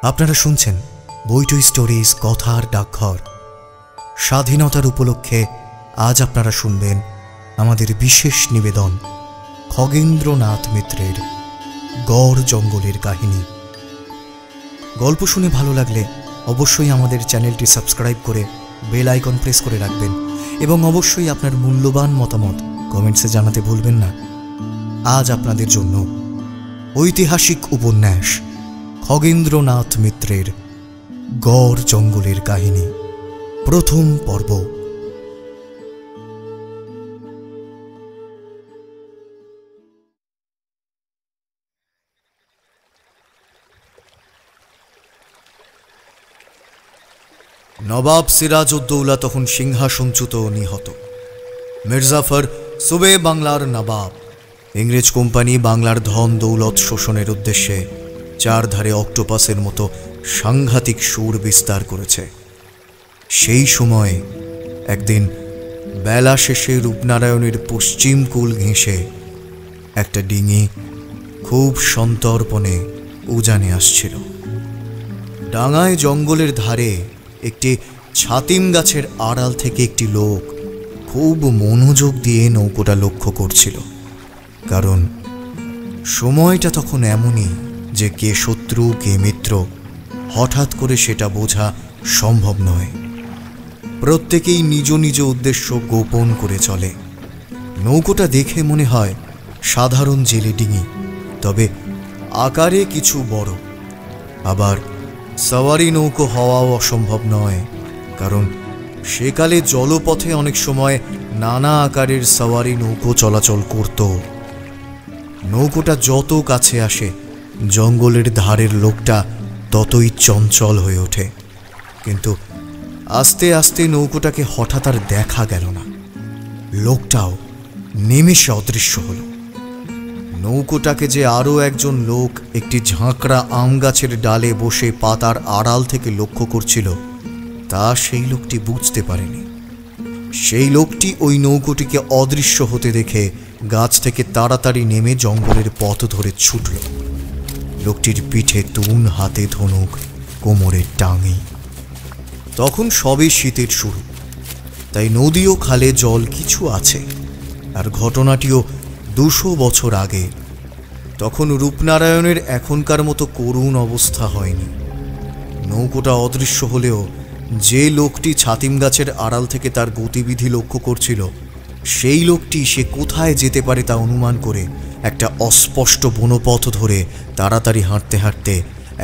আপনারা শুনছেন বইটই স্টোরিজ কথার ডাকঘর। স্বাধীনতার উপলক্ষে আজ আপনারা শুনবেন আমাদের বিশেষ নিবেদন খগেন্দ্রনাথ মিত্রের গড় জঙ্গলের কাহিনী। গল্প শুনে ভালো লাগলে অবশ্যই আমাদের চ্যানেলটি সাবস্ক্রাইব করে বেল আইকন প্রেস করে রাখবেন এবং অবশ্যই আপনার মূল্যবান মতামত কমেন্টসে জানাতে ভুলবেন না। আজ আপনাদের জন্য ঐতিহাসিক উপন্যাস খগেন্দ্রনাথ মিত্রের গড় জঙ্গলের কাহিনী, প্রথম পর্ব। নবাব সিরাজউদ্দৌলা তখন সিংহাসনচ্যুত নিহত। মির্জাফর সুবে বাংলার নবাব। ইংরেজ কোম্পানি বাংলার ধন দৌলত শোষণের উদ্দেশ্যে চারধারে অক্টোপাসের মতো সাংঘাতিক সুর বিস্তার করেছে। সেই সময়ে একদিন বেলা শেষে রূপনারায়ণের পশ্চিম কূল ঘেঁষে একটা ডিঙি খুব সন্তর্পণে উজানে আসছিল। ডাঙায় জঙ্গলের ধারে একটি ছাতিম গাছের আড়াল থেকে একটি লোক খুব মনোযোগ দিয়ে নৌকোটা লক্ষ্য করছিল। কারণ সময়টা তখন এমনই যে কে শত্রু কে মিত্র হঠাৎ করে সেটা বোঝা সম্ভব নয়। প্রত্যেকেই নিজ নিজ উদ্দেশ্য গোপন করে চলে। নৌকোটা দেখে মনে হয় সাধারণ জেলে ডিঙি, তবে আকারে কিছু বড়। আবার সওয়ারি নৌকো হওয়াও অসম্ভব নয়, কারণ সেকালে জলপথে অনেক সময় নানা আকারের সওয়ারি নৌকো চলাচল করত। নৌকোটা যত কাছে আসে জঙ্গলের ধারের লোকটা ততই চঞ্চল হয়ে ওঠে। কিন্তু আস্তে আস্তে নৌকোটাকে হঠাৎ আর দেখা গেল না। লোকটাও নিমেষে অদৃশ্য হল। নৌকোটাকে যে আরও একজন লোক একটি ঝাঁকড়া আম গাছের ডালে বসে পাতার আড়াল থেকে লক্ষ্য করছিল, তা সেই লোকটি বুঝতে পারেনি। সেই লোকটি ওই নৌকোটিকে অদৃশ্য হতে দেখে গাছ থেকে তাড়াতাড়ি নেমে জঙ্গলের পথ ধরে ছুটল। লোকটির পিঠে তুন, হাতে ধনুক, কোমরে টাঙি। তখন সবে শীতের শুরু, তাই নদী ও খালে জল কিছু আছে। আর ঘটনাটিও 200 বছর আগে। তখন রূপনারায়ণের এখনকার মতো করুণ অবস্থা হয়নি। নৌকোটা অদৃশ্য হলেও যে লোকটি ছাতিম গাছের আড়াল থেকে তার গতিবিধি লক্ষ্য করছিল, সেই লোকটি সে কোথায় যেতে পারে তা অনুমান করে একটা অস্পষ্ট বনপথ ধরে তাড়াতাড়ি হাঁটতে হাঁটতে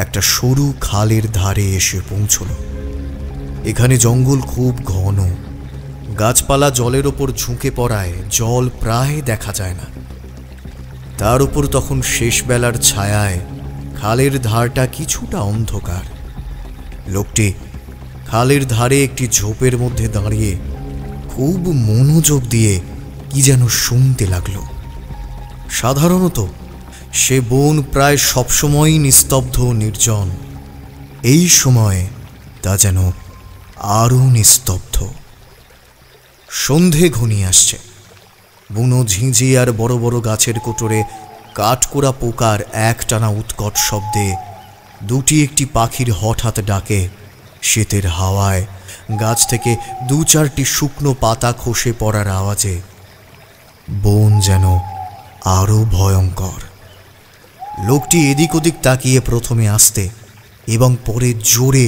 একটা সরু খালের ধারে এসে পৌঁছল। এখানে জঙ্গল খুব ঘন, গাছপালা জলের ওপর ঝুঁকে পড়ায় জল প্রায় দেখা যায় না। তার উপর তখন শেষ বেলার ছায়ায় খালের ধারটা কিছুটা অন্ধকার। লোকটি খালের ধারে একটি ঝোপের মধ্যে দাঁড়িয়ে খুব মনোযোগ দিয়ে কি যেন শুনতে লাগলো। সাধারণত সে বন প্রায় সবসময়ই নিস্তব্ধ নির্জন। এই সময়ে তা যেন আরও নিস্তব্ধ। সন্ধে ঘনিয়ে আসছে। বুনো ঝিঁঝি আর বড় বড় গাছের কোটরে কাঠকোড়া পোকার একটানা উৎকট শব্দে দুটি একটি পাখির হঠাৎ ডাকে, শীতের হাওয়ায় গাছ থেকে 2-4টি শুকনো পাতা খসে পড়ার আওয়াজে বন যেন আরও ভয়ঙ্কর। লোকটি এদিক ওদিক তাকিয়ে প্রথমে আস্তে এবং পরে জোরে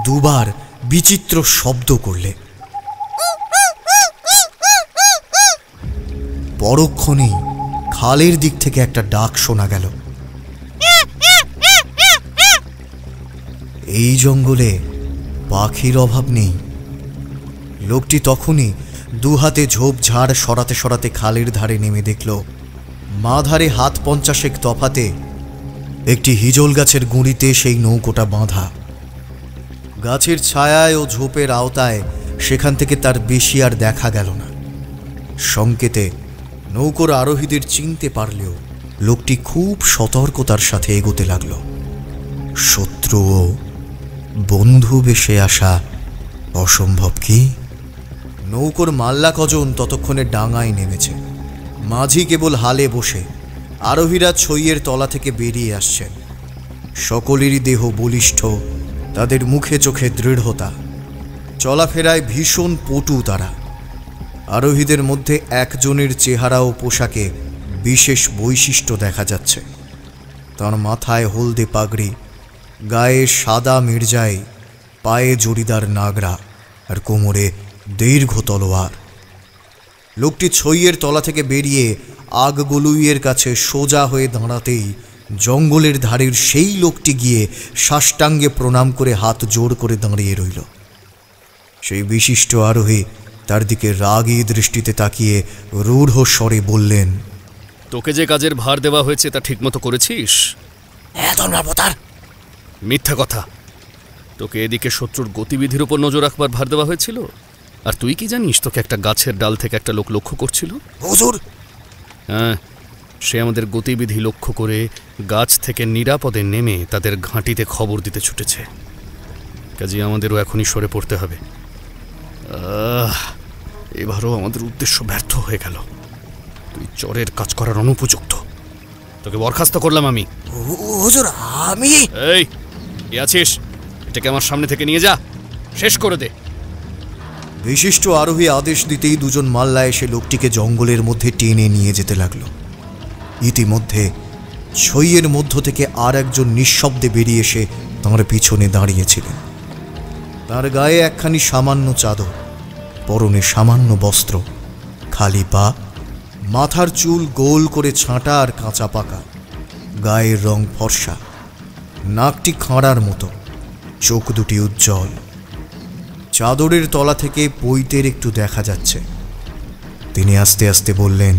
দুবার বিচিত্র শব্দ করলে। পরক্ষণেই খালের দিক থেকে একটা ডাক শোনা গেল। এই জঙ্গলে পাখির অভাব নেই। লোকটি তখনই দুহাতে ঝোপঝাড় সরাতে সরাতে খালের ধারে নেমে দেখল মাধারে হাত 50 তফাতে একটি হিজল গাছের গুঁড়িতে সেই নৌকোটা বাঁধা। গাছের ছায়ায় ও ঝোপের আওতায় সেখান থেকে তার বেশি আর দেখা গেল না। সংকেতে নৌকোর আরোহীদের চিনতে পারলেও লোকটি খুব সতর্কতার সাথে এগোতে লাগল। শত্রু ও বন্ধু বেশে আসা অসম্ভব কি? নৌকোর মাল্লা কজন ততক্ষণে ডাঙায় নেমেছে। মাঝি কেবল হালে বসে, আরোহীরা ছইয়ের তলা থেকে বেরিয়ে আসছেন। সকলেরই দেহ বলিষ্ঠ, তাদের মুখে চোখে দৃঢ়তা, চলাফেরায় ভীষণ পটু তারা। আরোহীদের মধ্যে একজনের চেহারা ও পোশাকে বিশেষ বৈশিষ্ট্য দেখা যাচ্ছে। তার মাথায় হলদে পাগড়ি, গায়ে সাদা মির্জাই, পায়ে জড়িদার নাগরা আর কোমরে দীর্ঘ তলোয়ার। লোকটি ছইয়ের তলা থেকে বেরিয়ে আগ গলুইয়ের কাছে সোজা হয়ে দাঁড়াতেই জঙ্গলের ধারের সেই লোকটি গিয়ে সাষ্টাঙ্গে প্রণাম করে হাত জোড় করে দাঁড়িয়ে রইল। সেই বিশিষ্ট আরোহী তার দিকে রাগী দৃষ্টিতে তাকিয়ে রূঢ় স্বরে বললেন, তোকে যে কাজের ভার দেওয়া হয়েছে তা ঠিকমতো করেছিস? মিথ্যা কথা। তোকে এদিকে শত্রুর গতিবিধির উপর নজর রাখবার ভার দেওয়া হয়েছিল, আর তুই কি জানিস তোকে একটা গাছের ডাল থেকে একটা লোক লক্ষ্য করছিল? হুজুর, হ্যাঁ, সে আমাদের গতিবিধি লক্ষ্য করে গাছ থেকে নিরাপদে নেমে তাদের ঘাঁটিতে খবর দিতে ছুটেছে। কাজে আমাদেরও এখনই সরে পড়তে হবে। এবারও আমাদের উদ্দেশ্য ব্যর্থ হয়ে গেল। তুই চরের কাজ করার অনুপযুক্ত। তোকে বরখাস্ত করলাম আমি। হুজুর, আমি এই কে আছিস? এটাকে আমার সামনে থেকে নিয়ে যা, শেষ করে দে। বিশিষ্ট আরোহী আদেশ দিতেই দুজন মাল্লা এসে লোকটিকে জঙ্গলের মধ্যে টেনে নিয়ে যেতে লাগলো। ইতিমধ্যে ছইয়ের মধ্য থেকে আর একজন নিঃশব্দে বেরিয়ে এসে তাঁর পিছনে দাঁড়িয়েছিলেন। তার গায়ে একখানি সামান্য চাদর, পরনে সামান্য বস্ত্র, খালি পা, মাথার চুল গোল করে ছাঁটা আর কাঁচা পাকা, গায়ের রং ফর্সা, নাকটি খাঁড়ার মতো, চোখ দুটি উজ্জ্বল। চাদরের তলা থেকে পৈতের একটু দেখা যাচ্ছে। তিনি আস্তে আস্তে বললেন,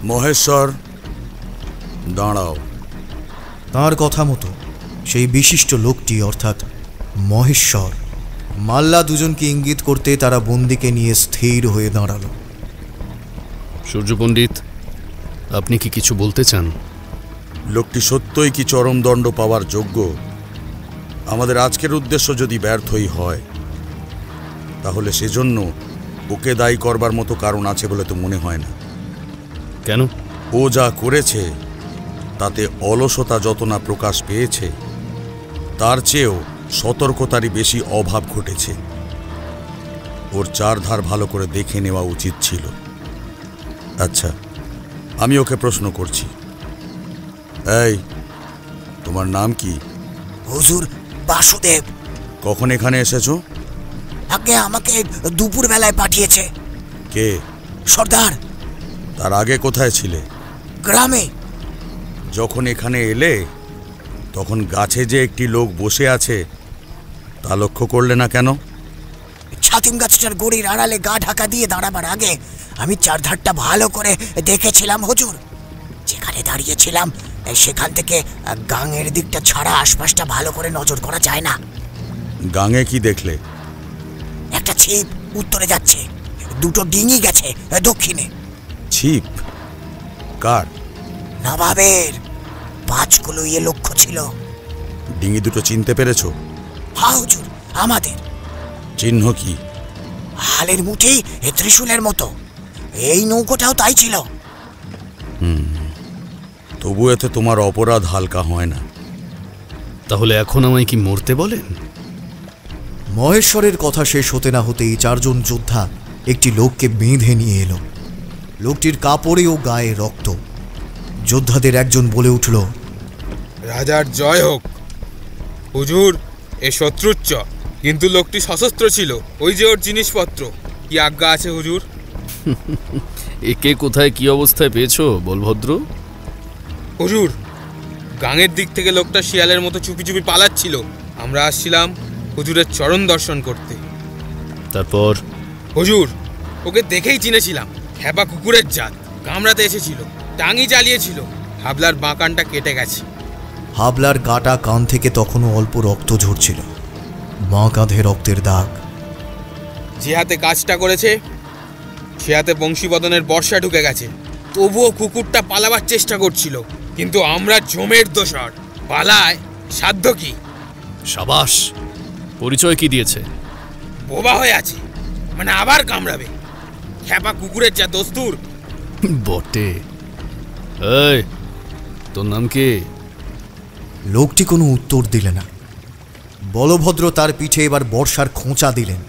মহেশ্বর, দাঁড়াও। তাঁর কথা মতো সেই বিশিষ্ট লোকটি অর্থাৎ মহেশ্বর মাল্লা দুজনকে ইঙ্গিত করতে তারা বন্দিকে নিয়ে স্থির হয়ে দাঁড়ালো। সূর্য পণ্ডিত, আপনি কি কিছু বলতে চান? লোকটি সত্যই কি চরমদণ্ড পাওয়ার যোগ্য? আমাদের আজকের উদ্দেশ্য যদি ব্যর্থই হয়, তাহলে সেজন্য ওকে দায়ী করবার মতো কারণ আছে বলে তো মনে হয় না। কেন? ও যা করেছে তাতে অলসতা যত না প্রকাশ পেয়েছে, তার চেয়েও সতর্কতারই বেশি অভাব ঘটেছে। ওর চারধার ভালো করে দেখে নেওয়া উচিত ছিল। আচ্ছা, আমি ওকে প্রশ্ন করছি, এই, তোমার নাম কি? হুজুর, বাসুদেব। কখন এখানে এসেছো? আগে আমাকে দুপুর বেলায় পাঠিয়েছে। কে? সর্দার। তার আগে কোথায় ছিলে? গ্রামে। যখন এখানে এলে তখন গাছে যে একটি লোক বসে আছে তা লক্ষ্য করলে না কেন? ছাতিম গাছটার গড়ির আড়ালে গা ঢাকা দিয়ে দাঁড়াবার আগে আমি চারধারটা ভালো করে দেখেছিলাম হুজুর। যেখানে দাঁড়িয়েছিলাম সেখান থেকে গাঙের দিকটা ছাড়া আশপাশটা ভালো করে নজর করা যায় না। গাঙে কি দেখলে? একটা ছিপ উত্তরে যাচ্ছে, দুটো ডিঙি গেছে দক্ষিণে। ছিপ? কার? নবাবের। 5 কলইয়ে লক্ষ্য ছিল। ডিঙি দুটো চিনতে পেরেছো? হ্যাঁ হুজুর, আমাদের। চিহ্ন কি? হালের মুঠি ত্রিশূলের মতো। এই নৌকোটাও তাই ছিল। তবু এতে তোমার অপরাধ হালকা হয় না। তাহলে এখন আমায় কি মরতে বলেন? মহেশ্বরের কথা শেষ হতে না হতেই 4 জন যোদ্ধা একটি লোককে বেঁধে নিয়ে এলো। লোকটির কাপড়ে ও গায়ে রক্ত। যোদ্ধাদের একজন বলে উঠল, রাজার জয় হোক। হুজুর, এ শত্রুচ্চ, কিন্তু লোকটি সশস্ত্র ছিল। ওই যে ওর জিনিসপত্র। কি আজ্ঞা আছে হুজুর? একে কোথায় কি অবস্থায় পেয়েছো বলভদ্র? হুজুর, গাঙের দিক থেকে লোকটা শিয়ালের মতো চুপি চুপি পালাচ্ছিল। আমরা আসছিলাম হুজুরের চরণ দর্শন করতে। তারপর? হুজুর, ওকে দেখেই চিনেছিলাম। হ্যাপা কুকুরের জাত, কামড়াতে এসেছিল। টাঙি চালিয়েছিল। হাবলার বাঁকানটা কেটে গেছে। হাবলার কাটা কান থেকে তখনও অল্প রক্ত ঝরছিল, বাঁ কাঁধে রক্তের দাগ। যে হাতে কাজটা করেছে সে হাতে বংশীবদনের বর্ষা ঢুকে গেছে। তবুও কুকুরটা পালাবার চেষ্টা করছিল, কিন্তু আমরা জমের দোসর, পালায় সাধ্য কি? সাবাস! পরিচয় কি দিয়েছে? বোবা হয়ে আছে, মানে আবার কামড়াবে। খ্যাপা কুকুরের যা দস্তুর। বটে। এই, তোর নাম কি? লোকটি কোনো উত্তর দিলে না। বলভদ্র তার পিঠে এবার বর্ষার খোঁচা দিলেন।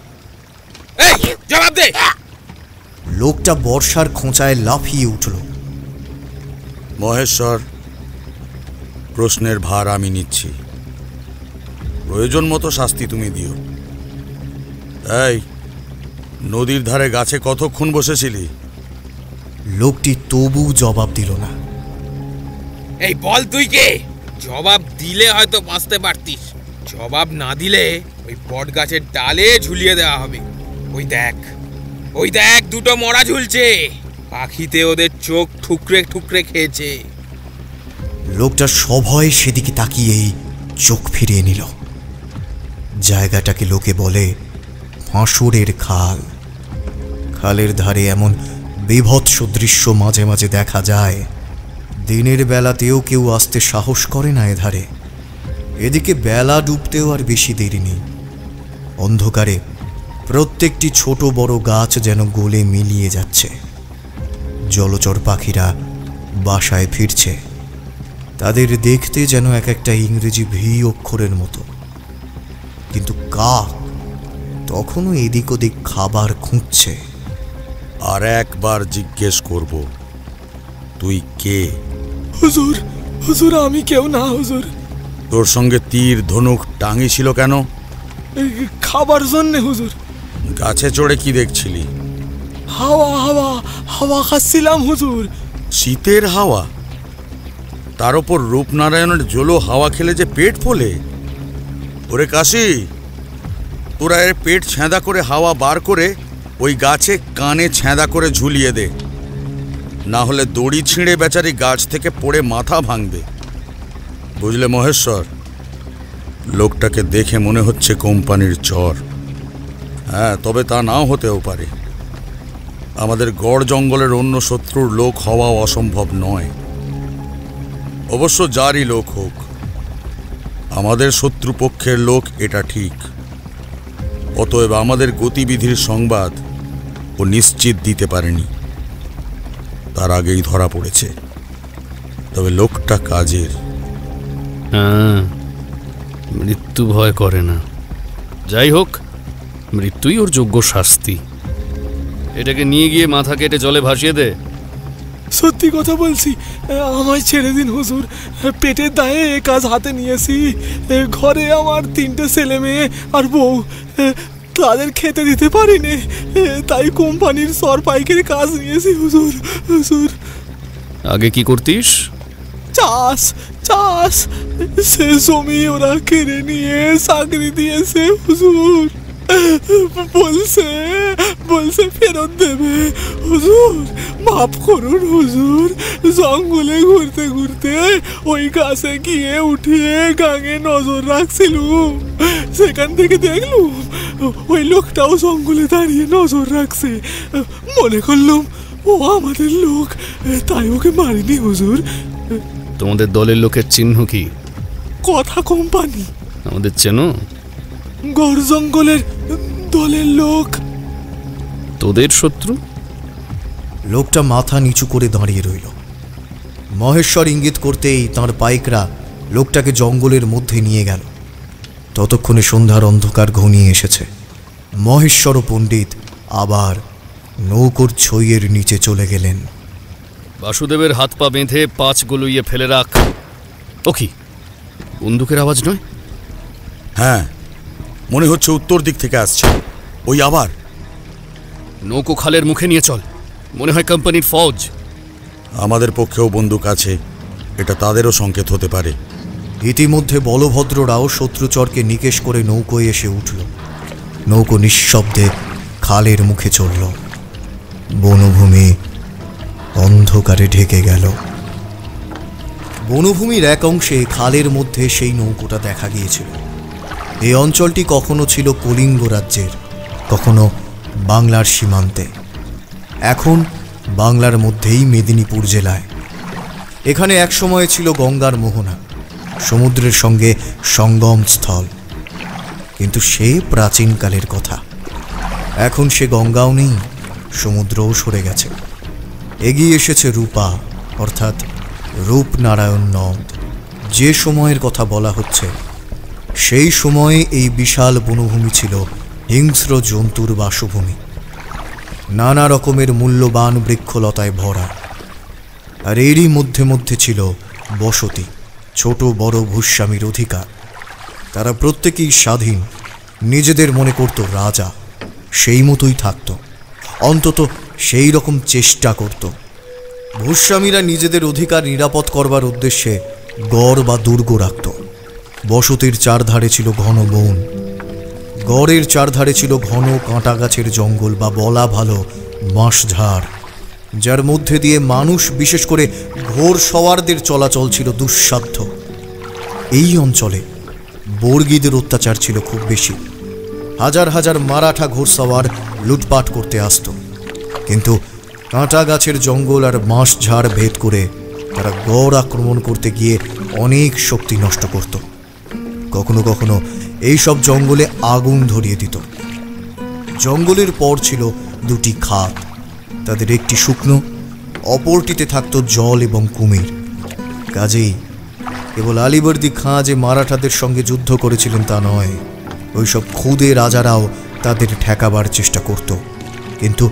এই, জবাব দে! লোকটা বর্ষার খোঁচায় লাফিয়ে উঠল। মহেশ্বর, প্রশ্নের ভার আমি নিচ্ছি। প্রয়োজন মতো শাস্তি তুমি দিও। এই, নদীর ধারে গাছে কতক্ষণ বসেছিলি? লোকটি তবু জবাব দিল না। এই বল, তুই কে? জবাব দিলে হয়তো বাঁচতে পারতিস, জবাব না দিলে ওই বট গাছের ডালে ঝুলিয়ে দেওয়া হবে। ওই দেখ, ওই দেখ, দুটো মরা ঝুলছে। পাখিতে ওদের চোখ ঠুকরে ঠুকরে খেয়েছে। লোকটা সভয়ে সেদিকে তাকিয়েই চোখ ফিরিয়ে নিল। জায়গাটাকে লোকে বলে ফাঁসুরের খাল। খালের ধারে এমন বিভৎস দৃশ্য মাঝে মাঝে দেখা যায়। দিনের বেলাতেও কেউ আসতে সাহস করে না এধারে। এদিকে বেলা ডুবতেও আর বেশি দেরি নেই। অন্ধকারে প্রত্যেকটি ছোট বড় গাছ যেন গলে মিলিয়ে যাচ্ছে। জলচর পাখিরা বাসায় ফিরছে। তাদের দেখতে যেন এক একটা ইংরেজি ভি অক্ষরের মতো। কিন্তু কাক তখনও এদিক ওদিক খাবার খুঁজছে। আর একবার জিজ্ঞেস করব, তুই কে? হুজুর, হুজুর আমি কেউ না হুজুর। তোর সঙ্গে তীর ধনুক টাঙি ছিল কেন? খাবার জন্যে হুজুর। গাছে চড়ে কি দেখছিলি? হাওয়া হাওয়া হাওয়া খাচ্ছিলাম হুজুর। শীতের হাওয়া? তার ওপর রূপনারায়ণের জলো হাওয়া খেলে যে পেট ফোলে। ওরে কাশি, তোরা এর পেট ছেঁদা করে হাওয়া বার করে ওই গাছে কানে ছেঁদা করে ঝুলিয়ে দে, না হলে দড়ি ছিঁড়ে বেচারি গাছ থেকে পড়ে মাথা ভাঙবে। বুঝলে মহেশ্বর, লোকটাকে দেখে মনে হচ্ছে কোম্পানির চর। হ্যাঁ, তবে তা নাও হতেও পারে। আমাদের গড় জঙ্গলের অন্য শত্রুর লোক হওয়া অসম্ভব নয়। অবশ্য যারই লোক হোক, আমাদের শত্রুপক্ষের লোক এটা ঠিক। অতএব আমাদের গতিবিধির সংবাদ ও নিশ্চিত দিতে পারেনি, তার আগেই ধরা পড়েছে। তবে লোকটা কাজের। হ্যাঁ, মৃত্যু ভয় করে না। যাই হোক, মৃত্যুই ওর যোগ্য শাস্তি। এটাকে নিয়ে গিয়ে মাথা কেটে জলে ভাসিয়ে দে। সত্যি কথা বলছি, আমায় ছেড়ে দিন হুজুর। পেটের দায়ে এ কাজ হাতে নিয়েছি। ঘরে আমার 3টে ছেলে মেয়ে আর বউ, তাদের খেতে দিতে পারিনি, তাই কোম্পানির সর পাইকের কাজ নিয়েছি হুজুর। হুজুর, আগে কি করতিস? চাষ চাষ। সে জমি ওরা কেড়ে নিয়ে চাকরি দিয়েছে হুজুর। বলছে বলছে ফেরত দেবে হুজুর। মাফ করুন হুজুর। জঙ্গলে ঘুরতে ঘুরতে ওই গাছে গিয়ে উঠিয়ে গাঙে নজর রাখছিলুম। সেখান থেকে দেখলুম ওই লোকটাও জঙ্গলে দাঁড়িয়ে নজর রাখছে। মনে করলুম ও আমাদের লোক, তাই ওকে মারিনি হুজুর। তোমাদের দলের লোকের চিহ্ন কি? কথা কোম্পানি। আমাদের চেনো? গড় জঙ্গলের দলের লোক। তোদের শত্রু? লোকটা মাথা নিচু করে দাঁড়িয়ে রইল। মহেশ্বর ইঙ্গিত করতেই তাঁর পাইকরা লোকটাকে জঙ্গলের মধ্যে নিয়ে গেল। ততক্ষণে সন্ধ্যার অন্ধকার ঘনিয়ে এসেছে। মহেশ্বর ও পণ্ডিত আবার নৌকোর ছইয়ের নিচে চলে গেলেন। বাসুদেবের হাত পা বেঁধে 5 গলুইয়ে ফেলে রাখ। ও কি বন্দুকের আওয়াজ নয়? হ্যাঁ, মনে হচ্ছে উত্তর দিক থেকে আসছে। ওই আবার নৌকো খালের মুখে নিয়ে চল, মনে হয় কোম্পানির ফৌজ। আমাদের পক্ষেও বন্দুক আছে, এটা তাদেরও সংকেত হতে পারে। ইতিমধ্যে বলভদ্ররাও শত্রুচরকে নিকেশ করে নৌকোয় এসে উঠল। নৌকো নিঃশব্দে খালের মুখে চলল। বনভূমি অন্ধকারে ঢেকে গেল। বনভূমির এক অংশে খালের মধ্যে সেই নৌকোটা দেখা গিয়েছিল। এই অঞ্চলটি কখনো ছিল কলিঙ্গ রাজ্যের, কখনো বাংলার সীমান্তে, এখন বাংলার মধ্যেই মেদিনীপুর জেলায়। এখানে একসময় ছিল গঙ্গার মোহনা, সমুদ্রের সঙ্গে সঙ্গম স্থল। কিন্তু সে প্রাচীনকালের কথা। এখন সে গঙ্গাও নেই, সমুদ্রও সরে গেছে। এগিয়ে এসেছে রূপা, অর্থাৎ রূপনারায়ণ নদ। যে সময়ের কথা বলা হচ্ছে, সেই সময়ে এই বিশাল বনভূমি ছিল হিংস্র জন্তুর বাসভূমি। নানা রকমের মূল্যবান বৃক্ষলতায় ভরা। আর এরই মধ্যে মধ্যে ছিল বসতি, ছোট বড় ভূস্বামীর অধিকার। তারা প্রত্যেকেই স্বাধীন, নিজেদের মনে করত রাজা, সেই মতোই থাকত, অন্তত সেই রকম চেষ্টা করত। ভূস্বামীরা নিজেদের অধিকার নিরাপদ করবার উদ্দেশ্যে গড় বা দুর্গ রাখত। বসতির চারধারে ছিল ঘন বন, গড়ের চারধারে ছিল ঘন কাঁটা গাছের জঙ্গল বা বলা ভালো বাঁশঝাড়, যার মধ্যে দিয়ে মানুষ, বিশেষ করে ঘোর সওয়ারদের চলাচল ছিল দুঃসাধ্য। এই অঞ্চলে বর্গীদের অত্যাচার ছিল খুব বেশি। হাজার হাজার মারাঠা ঘোড়সওয়ার লুটপাট করতে আসত, কিন্তু কাঁটা গাছের জঙ্গল আর বাঁশঝাড় ভেদ করে তারা গড় আক্রমণ করতে গিয়ে অনেক শক্তি নষ্ট করত। কখনো কখনো এইসব জঙ্গলে আগুন ধরিয়ে দিত। জঙ্গলের পর ছিল দুটি খাত, তাদের একটি শুকনো, অপরটিতে থাকত জল এবং কুমির। কাজেই কেবল আলিবর্দী খাঁ যে মারাঠাদের সঙ্গে যুদ্ধ করেছিলেন তা নয়, ওইসব খুদে রাজারাও তাদের ঠেকাবার চেষ্টা করত, কিন্তু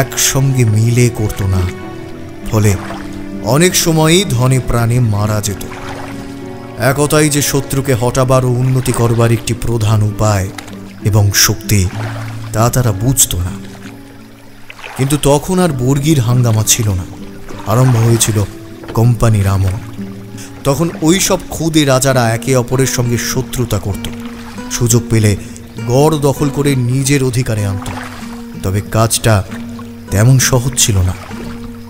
একসঙ্গে মিলে করত না। ফলে অনেক সময়ই ধনে প্রাণে মারা যেত। একতাই যে শত্রুকে হটাবার ও উন্নতি করবার একটি প্রধান উপায় এবং শক্তি, তা তারা বুঝত না। কিন্তু তখন আর বর্গীর হাঙ্গামা ছিল না, আরম্ভ হয়েছিল কোম্পানির আমল। তখন ওই সব খুদে রাজারা একে অপরের সঙ্গে শত্রুতা করত, সুযোগ পেলে গড় দখল করে নিজের অধিকারে আনত। তবে কাজটা তেমন সহজ ছিল না।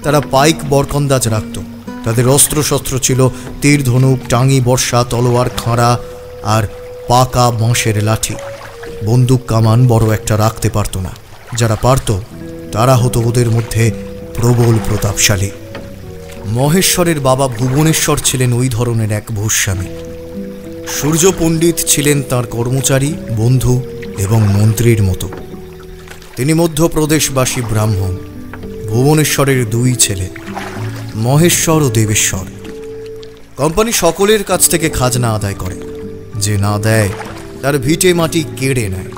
তারা পাইক বরকন্দাজ রাখত। তাদের অস্ত্রশস্ত্র ছিল তীর, ধনুক, টাঙি, বর্ষা, তলোয়ার, খাঁড়া আর পাকা বাঁশের লাঠি। বন্দুক কামান বড় একটা রাখতে পারত না। যারা পারত তারা হতো ওদের মধ্যে প্রবল প্রতাপশালী। মহেশ্বরের বাবা ভুবনেশ্বর ছিলেন ওই ধরনের এক ভূস্বামী। সূর্য পণ্ডিত ছিলেন তার কর্মচারী, বন্ধু এবং মন্ত্রীর মতো। তিনি মধ্যপ্রদেশবাসী ব্রাহ্মণ। ভুবনেশ্বরের দুই ছেলে, মহেশ্বর ও দেবেশ্বর। কোম্পানি সকলের কাছ থেকে খাজনা আদায় করে। যে না দেয় তার ভিটে মাটি কেড়ে নেয়।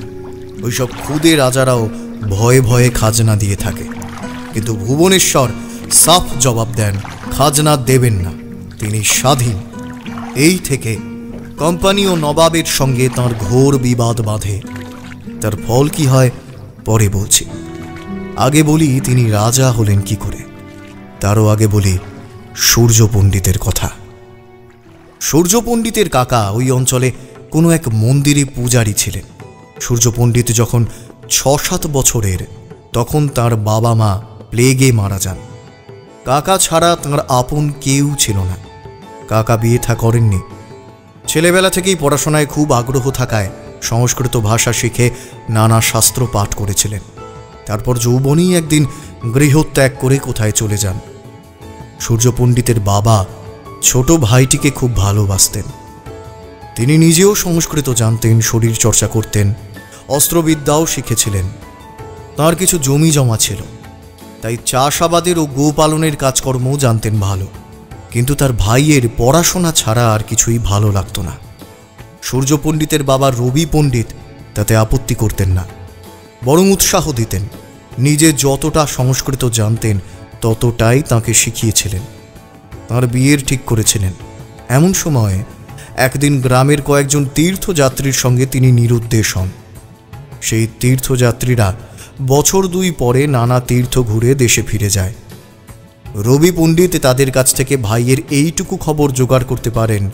ওইসব খুদে রাজারাও ভয়ে ভয়ে খাজনা দিয়ে থাকে, কিন্তু ভুবনেশ্বর সাফ জবাব দেন, খাজনা দেবেন না, তিনি স্বাধীন। এই থেকে কোম্পানি ও নবাবের সঙ্গে তাঁর ঘোর বিবাদ বাঁধে। তার ফল কি হয় পরে বলছি। আগে বলি তিনি রাজা হলেন কি করে। তারও আগে বলি সূর্য পণ্ডিতের কথা। সূর্য পণ্ডিতের কাকা ওই অঞ্চলে কোনো এক মন্দিরে পূজারী ছিলেন। সূর্য পণ্ডিত যখন ৬-৭ বছরের, তখন তার বাবা মা প্লেগে মারা যান। কাকা ছাড়া তাঁর আপন কেউ ছিল না। কাকা বিয়ে থা করেননি। ছেলেবেলা থেকেই পড়াশোনায় খুব আগ্রহ থাকায় সংস্কৃত ভাষা শিখে নানা শাস্ত্র পাঠ করেছিলেন। তারপর যৌবনেই একদিন গৃহত্যাগ করে কোথায় চলে যান। সূর্য পণ্ডিতের বাবা ছোট ভাইটিকে খুব ভালোবাসতেন। তিনি নিজেও সংস্কৃত জানতেন, শরীর চর্চা করতেন, অস্ত্রবিদ্যাও শিখেছিলেন। তাঁর কিছু জমি জমা ছিল, তাই চাষাবাদের ও গোপালনের কাজকর্মও জানতেন ভালো। কিন্তু তার ভাইয়ের পড়াশোনা ছাড়া আর কিছুই ভালো লাগতো না। সূর্য পণ্ডিতের বাবা রবি পণ্ডিত তাতে আপত্তি করতেন না, বরং উৎসাহ দিতেন। নিজে যতটা সংস্কৃত জানতেন ততটাই তাঁকে শিখিয়েছিলেন। তাঁর বিয়ের ঠিক করেছিলেন। এমন সময় একদিন গ্রামের কয়েকজন তীর্থযাত্রীর সঙ্গে তিনি নিরুদ্দেশ হন। সেই তীর্থযাত্রীরা বছর 2 পরে নানা তীর্থ ঘুরে দেশে ফিরে যায়। রবি পণ্ডিত তাদের কাছ থেকে ভাইয়ের এইটুকু খবর জোগাড় করতে পারেন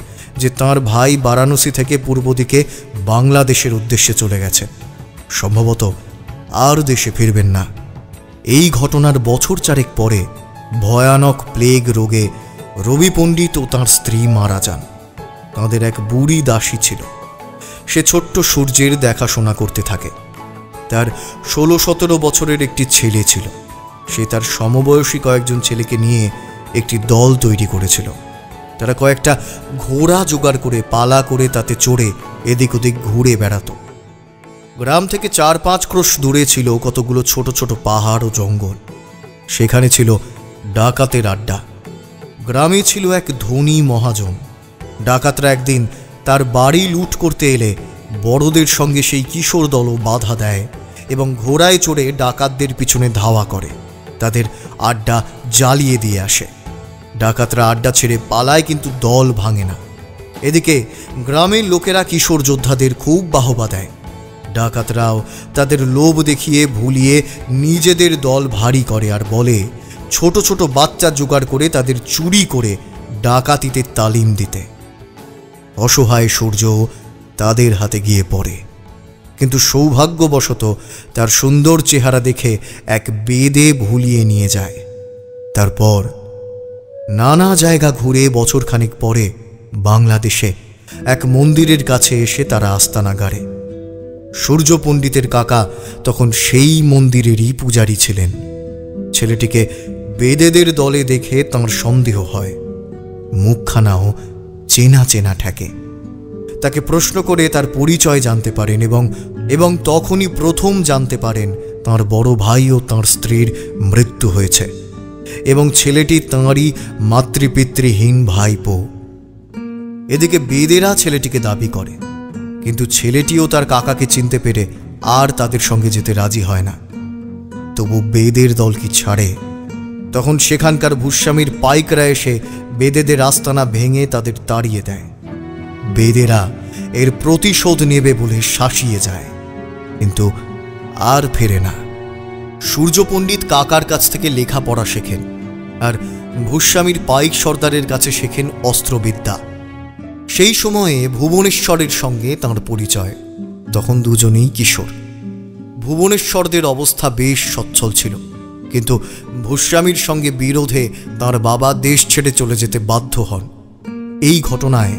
যে তাঁর ভাই বারাণসী থেকে পূর্ব দিকে বাংলাদেশের উদ্দেশ্যে চলে গেছেন, সম্ভবত আর দেশে ফিরবেন না। এই ঘটনার বছর 4 পরে ভয়ানক প্লেগ রোগে রবি পণ্ডিত ও তাঁর স্ত্রী মারা যান। তাঁদের এক বুড়ি দাসী ছিল। সে ছোট্ট সূর্যের দেখাশোনা করতে থাকে। তার 16-17 বছরের একটি ছেলে ছিল। সে তার সমবয়সী কয়েকজন ছেলেকে নিয়ে একটি দল তৈরি করেছিল। তারা কয়েকটা ঘোড়া জোগাড় করে পালা করে তাতে চড়ে এদিক ওদিক ঘুরে বেড়াত। গ্রাম থেকে 4-5 ক্রোশ দূরে ছিল কতগুলো ছোট ছোট পাহাড় ও জঙ্গল। সেখানে ছিল ডাকাতের আড্ডা। গ্রামে ছিল এক ধনী মহাজন। ডাকাতরা একদিন তার বাড়ি লুট করতে এলে বড়দের সঙ্গে সেই কিশোর দলও বাধা দেয় এবং ঘোড়ায় চড়ে ডাকাতদের পিছনে ধাওয়া করে, তাদের আড্ডা জ্বালিয়ে দিয়ে আসে। ডাকাতরা আড্ডা ছেড়ে পালায়, কিন্তু দল ভাঙে না। এদিকে গ্রামের লোকেরা কিশোর যোদ্ধাদের খুব বাহবা দেয়। ডাকাতরাও তাদের লোভ দেখিয়ে ভুলিয়ে নিজেদের দল ভারী করে আর বলে ছোট ছোট বাচ্চা জোগাড় করে তাদের চুরি করে ডাকাতিতে তালিম দিতে। অসহায় সূর্য তাদের হাতে গিয়ে পড়ে, কিন্তু সৌভাগ্যবশত তার সুন্দর চেহারা দেখে এক বেদে ভুলিয়ে নিয়ে যায়। তারপর নানা জায়গা ঘুরে বছরখানেক পরে বাংলাদেশে এক মন্দিরের কাছে এসে তারা আস্তানা গাড়ে। সূর্য পণ্ডিতের কাকা তখন সেই মন্দিরেরই পূজারী ছিলেন। ছেলেটিকে বেদেদের দলে দেখে তাঁর সন্দেহ হয়। মুখখানাও চেনা চেনা ঠেকে। তাকে প্রশ্ন করে তার পরিচয় জানতে পারেন এবং তখনই প্রথম জানতে পারেন তাঁর বড় ভাই ও তাঁর স্ত্রীর মৃত্যু হয়েছে এবং ছেলেটি তাঁরই মাতৃপিতৃহীন ভাইপো। এদিকে বেদেরা ছেলেটিকে দাবি করে, কিন্তু ছেলেটিও তার কাকাকে চিনতে পেরে আর তাদের সঙ্গে যেতে রাজি হয় না। তবু বেদের দল কি ছাড়ে? তখন সেখানকার ভূস্বামীর পাইকরা এসে বেদেদের আস্তানা ভেঙে তাদের তাড়িয়ে দেয়। বেদেরা এর প্রতিশোধ নেবে বলে শাসিয়ে যায়, কিন্তু আর ফেরে না। সূর্য পণ্ডিত কাকার কাছ থেকে লেখাপড়া শেখেন আর ভূস্বামীর পাইক সর্দারের কাছে শেখেন অস্ত্রবিদ্যা। সেই সময়ে ভুবনেশ্বরের সঙ্গে তাঁর পরিচয়। তখন দুজনেই কিশোর। ভুবনেশ্বরদের অবস্থা বেশ সচ্ছল ছিল, কিন্তু ভূস্বামীর সঙ্গে বিরোধে তাঁর বাবা দেশ ছেড়ে চলে যেতে বাধ্য হন। এই ঘটনায়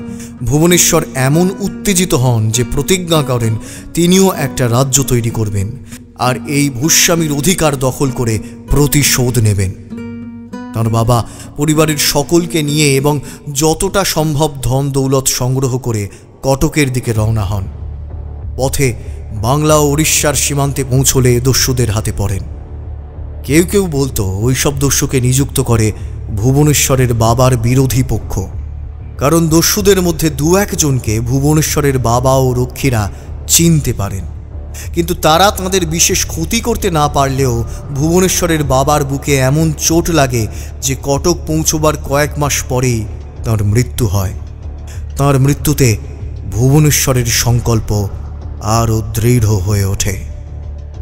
ভুবনেশ্বর এমন উত্তেজিত হন যে প্রতিজ্ঞা করেন তিনিও একটা রাজ্য তৈরি করবেন আর এই ভূস্বামীর অধিকার দখল করে প্রতিশোধ নেবেন। তাঁর বাবা পরিবারের সকলকে নিয়ে এবং যতটা সম্ভব ধন দৌলত সংগ্রহ করে কটকের দিকে রওনা হন। পথে বাংলা ও উড়িষ্যার সীমান্তে পৌঁছলে দস্যুদের হাতে পড়েন। কেউ কেউ বলতো ওইসব দস্যুকে নিযুক্ত করে ভুবনেশ্বরের বাবার বিরোধী পক্ষ, কারণ দস্যুদের মধ্যে 2-1 জনকে ভুবনেশ্বরের বাবা ও রক্ষীরা চিনতে পারেন। কিন্তু তারা তাঁদের বিশেষ ক্ষতি করতে না পারলেও ভুবনেশ্বরের বাবার বুকে এমন চোট লাগে যে কটক পৌঁছবার কয়েক মাস পরেই তাঁর মৃত্যু হয়। তাঁর মৃত্যুতে ভুবনেশ্বরের সংকল্প আরও দৃঢ় হয়ে ওঠে।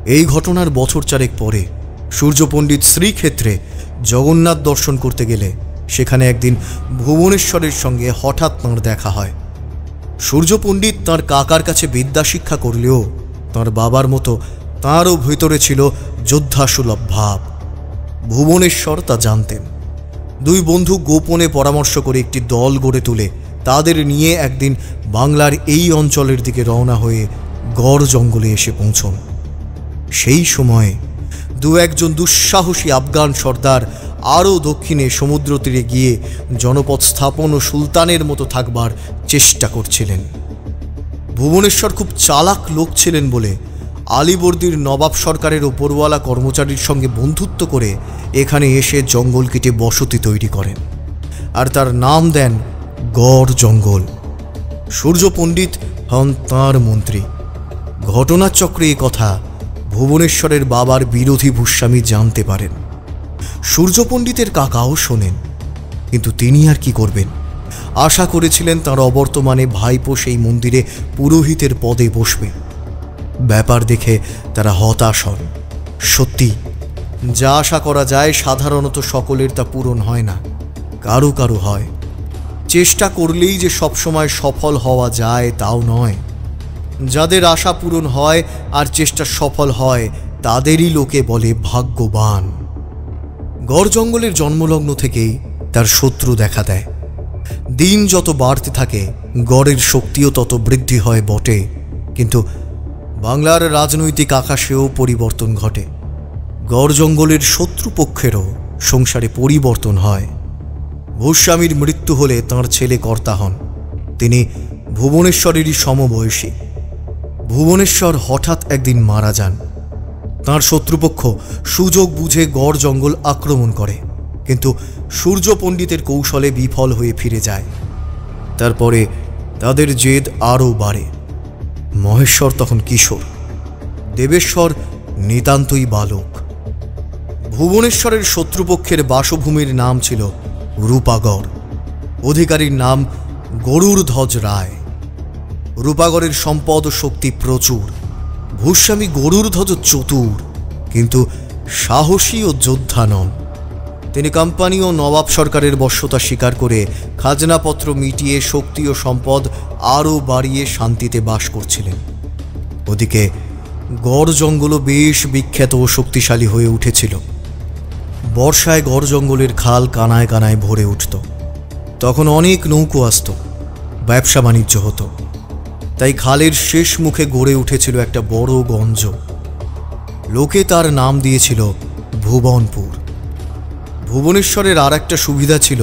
এই ঘটনার বছর 4 পরে সূর্য পণ্ডিত শ্রীক্ষেত্রে জগন্নাথ দর্শন করতে গেলে সেখানে একদিন ভুবনেশ্বরের সঙ্গে হঠাৎ তাঁর দেখা হয়। সূর্য পণ্ডিত তাঁর কাকার কাছে বিদ্যা শিক্ষা করলেও তাঁর বাবার মতো তাঁরও ভেতরে ছিল যোদ্ধাসুলভ ভাব। ভুবনেশ্বর তা জানতেন। 2 বন্ধু গোপনে পরামর্শ করে একটি দল গড়ে তুলে তাদের নিয়ে একদিন বাংলার এই অঞ্চলের দিকে রওনা হয়ে গড় জঙ্গলে এসে পৌঁছন। সেই সময়ে 2-1 জন দুঃসাহসী আফগান সর্দার আরও দক্ষিণে সমুদ্র তীরে গিয়ে জনপদ স্থাপন ও সুলতানের মতো থাকবার চেষ্টা করছিলেন। ভুবনেশ্বর খুব চালাক লোক ছিলেন বলে আলীবর্দীর নবাব সরকারের ওপরওয়ালা কর্মচারীর সঙ্গে বন্ধুত্ব করে এখানে এসে জঙ্গল কেটে বসতি তৈরি করেন আর তার নাম দেন গড় জঙ্গল। সূর্য পণ্ডিত হন তাঁর মন্ত্রী। ঘটনাচক্রে এ কথা ভুবনেশ্বরের বাবার বিরোধী ভূস্বামী জানতে পারেন। সূর্য পণ্ডিতের কাকাও শোনেন, কিন্তু তিনি আর কি করবেন? আশা করেছিলেন তাঁর অবর্তমানে ভাইপো সেই মন্দিরে পুরোহিতের পদে বসবে। ব্যাপার দেখে তারা হতাশ হন। সত্যি, যা আশা করা যায় সাধারণত সকলের তা পূরণ হয় না, কারো কারো হয়। চেষ্টা করলেই যে সবসময় সফল হওয়া যায় তাও নয়। যাদের আশা পূরণ হয় আর চেষ্টা সফল হয় তাদেরই লোকে বলে ভাগ্যবান। গড় জঙ্গলের জন্মলগ্ন থেকেই তার শত্রু দেখা দেয়। দিন যত বাড়তে থাকে গড়ের শক্তিও তত বৃদ্ধি হয় বটে, কিন্তু বাংলার রাজনৈতিক আকাশেও পরিবর্তন ঘটে। গড় জঙ্গলের শত্রুপক্ষেরও সংসারে পরিবর্তন হয়। ভূস্বামীর মৃত্যু হলে তাঁর ছেলে কর্তা হন। তিনি ভুবনেশ্বরেরই সমবয়সী। ভুবনেশ্বর হঠাৎ একদিন মারা যান। তাঁর শত্রুপক্ষ সুযোগ বুঝে গড় জঙ্গল আক্রমণ করে, কিন্তু সূর্য পণ্ডিতের কৌশলে বিফল হয়ে ফিরে যায়। তারপরে তাদের জেদ আরও বাড়ে। মহেশ্বর তখন কিশোর, দেবেশ্বর নিতান্তই বালক। ভুবনেশ্বরের শত্রুপক্ষের বাসভূমির নাম ছিল রূপাগড়। অধিকারীর নাম গরুড়ধ্বজ রায়। রূপাগড়ের সম্পদ ও শক্তি প্রচুর। ভূস্বামী গরুড়ধ্বজ চতুর, কিন্তু সাহসী ও যোদ্ধা নন। তিনি কোম্পানি ও নবাব সরকারের বশ্যতা স্বীকার করে খাজনাপত্র মিটিয়ে শক্তি ও সম্পদ আরও বাড়িয়ে শান্তিতে বাস করছিলেন। ওদিকে গড় জঙ্গলও বেশ বিখ্যাত ও শক্তিশালী হয়ে উঠেছিল। বর্ষায় গড় জঙ্গলের খাল কানায় কানায় ভরে উঠত। তখন অনেক নৌকো আসত, ব্যবসা বাণিজ্য হতো। তাই খালের শেষ মুখে গড়ে উঠেছিল একটা বড় গঞ্জ। লোকে তার নাম দিয়েছিল ভুবনপুর। ভুবনেশ্বরের আর একটা সুবিধা ছিল,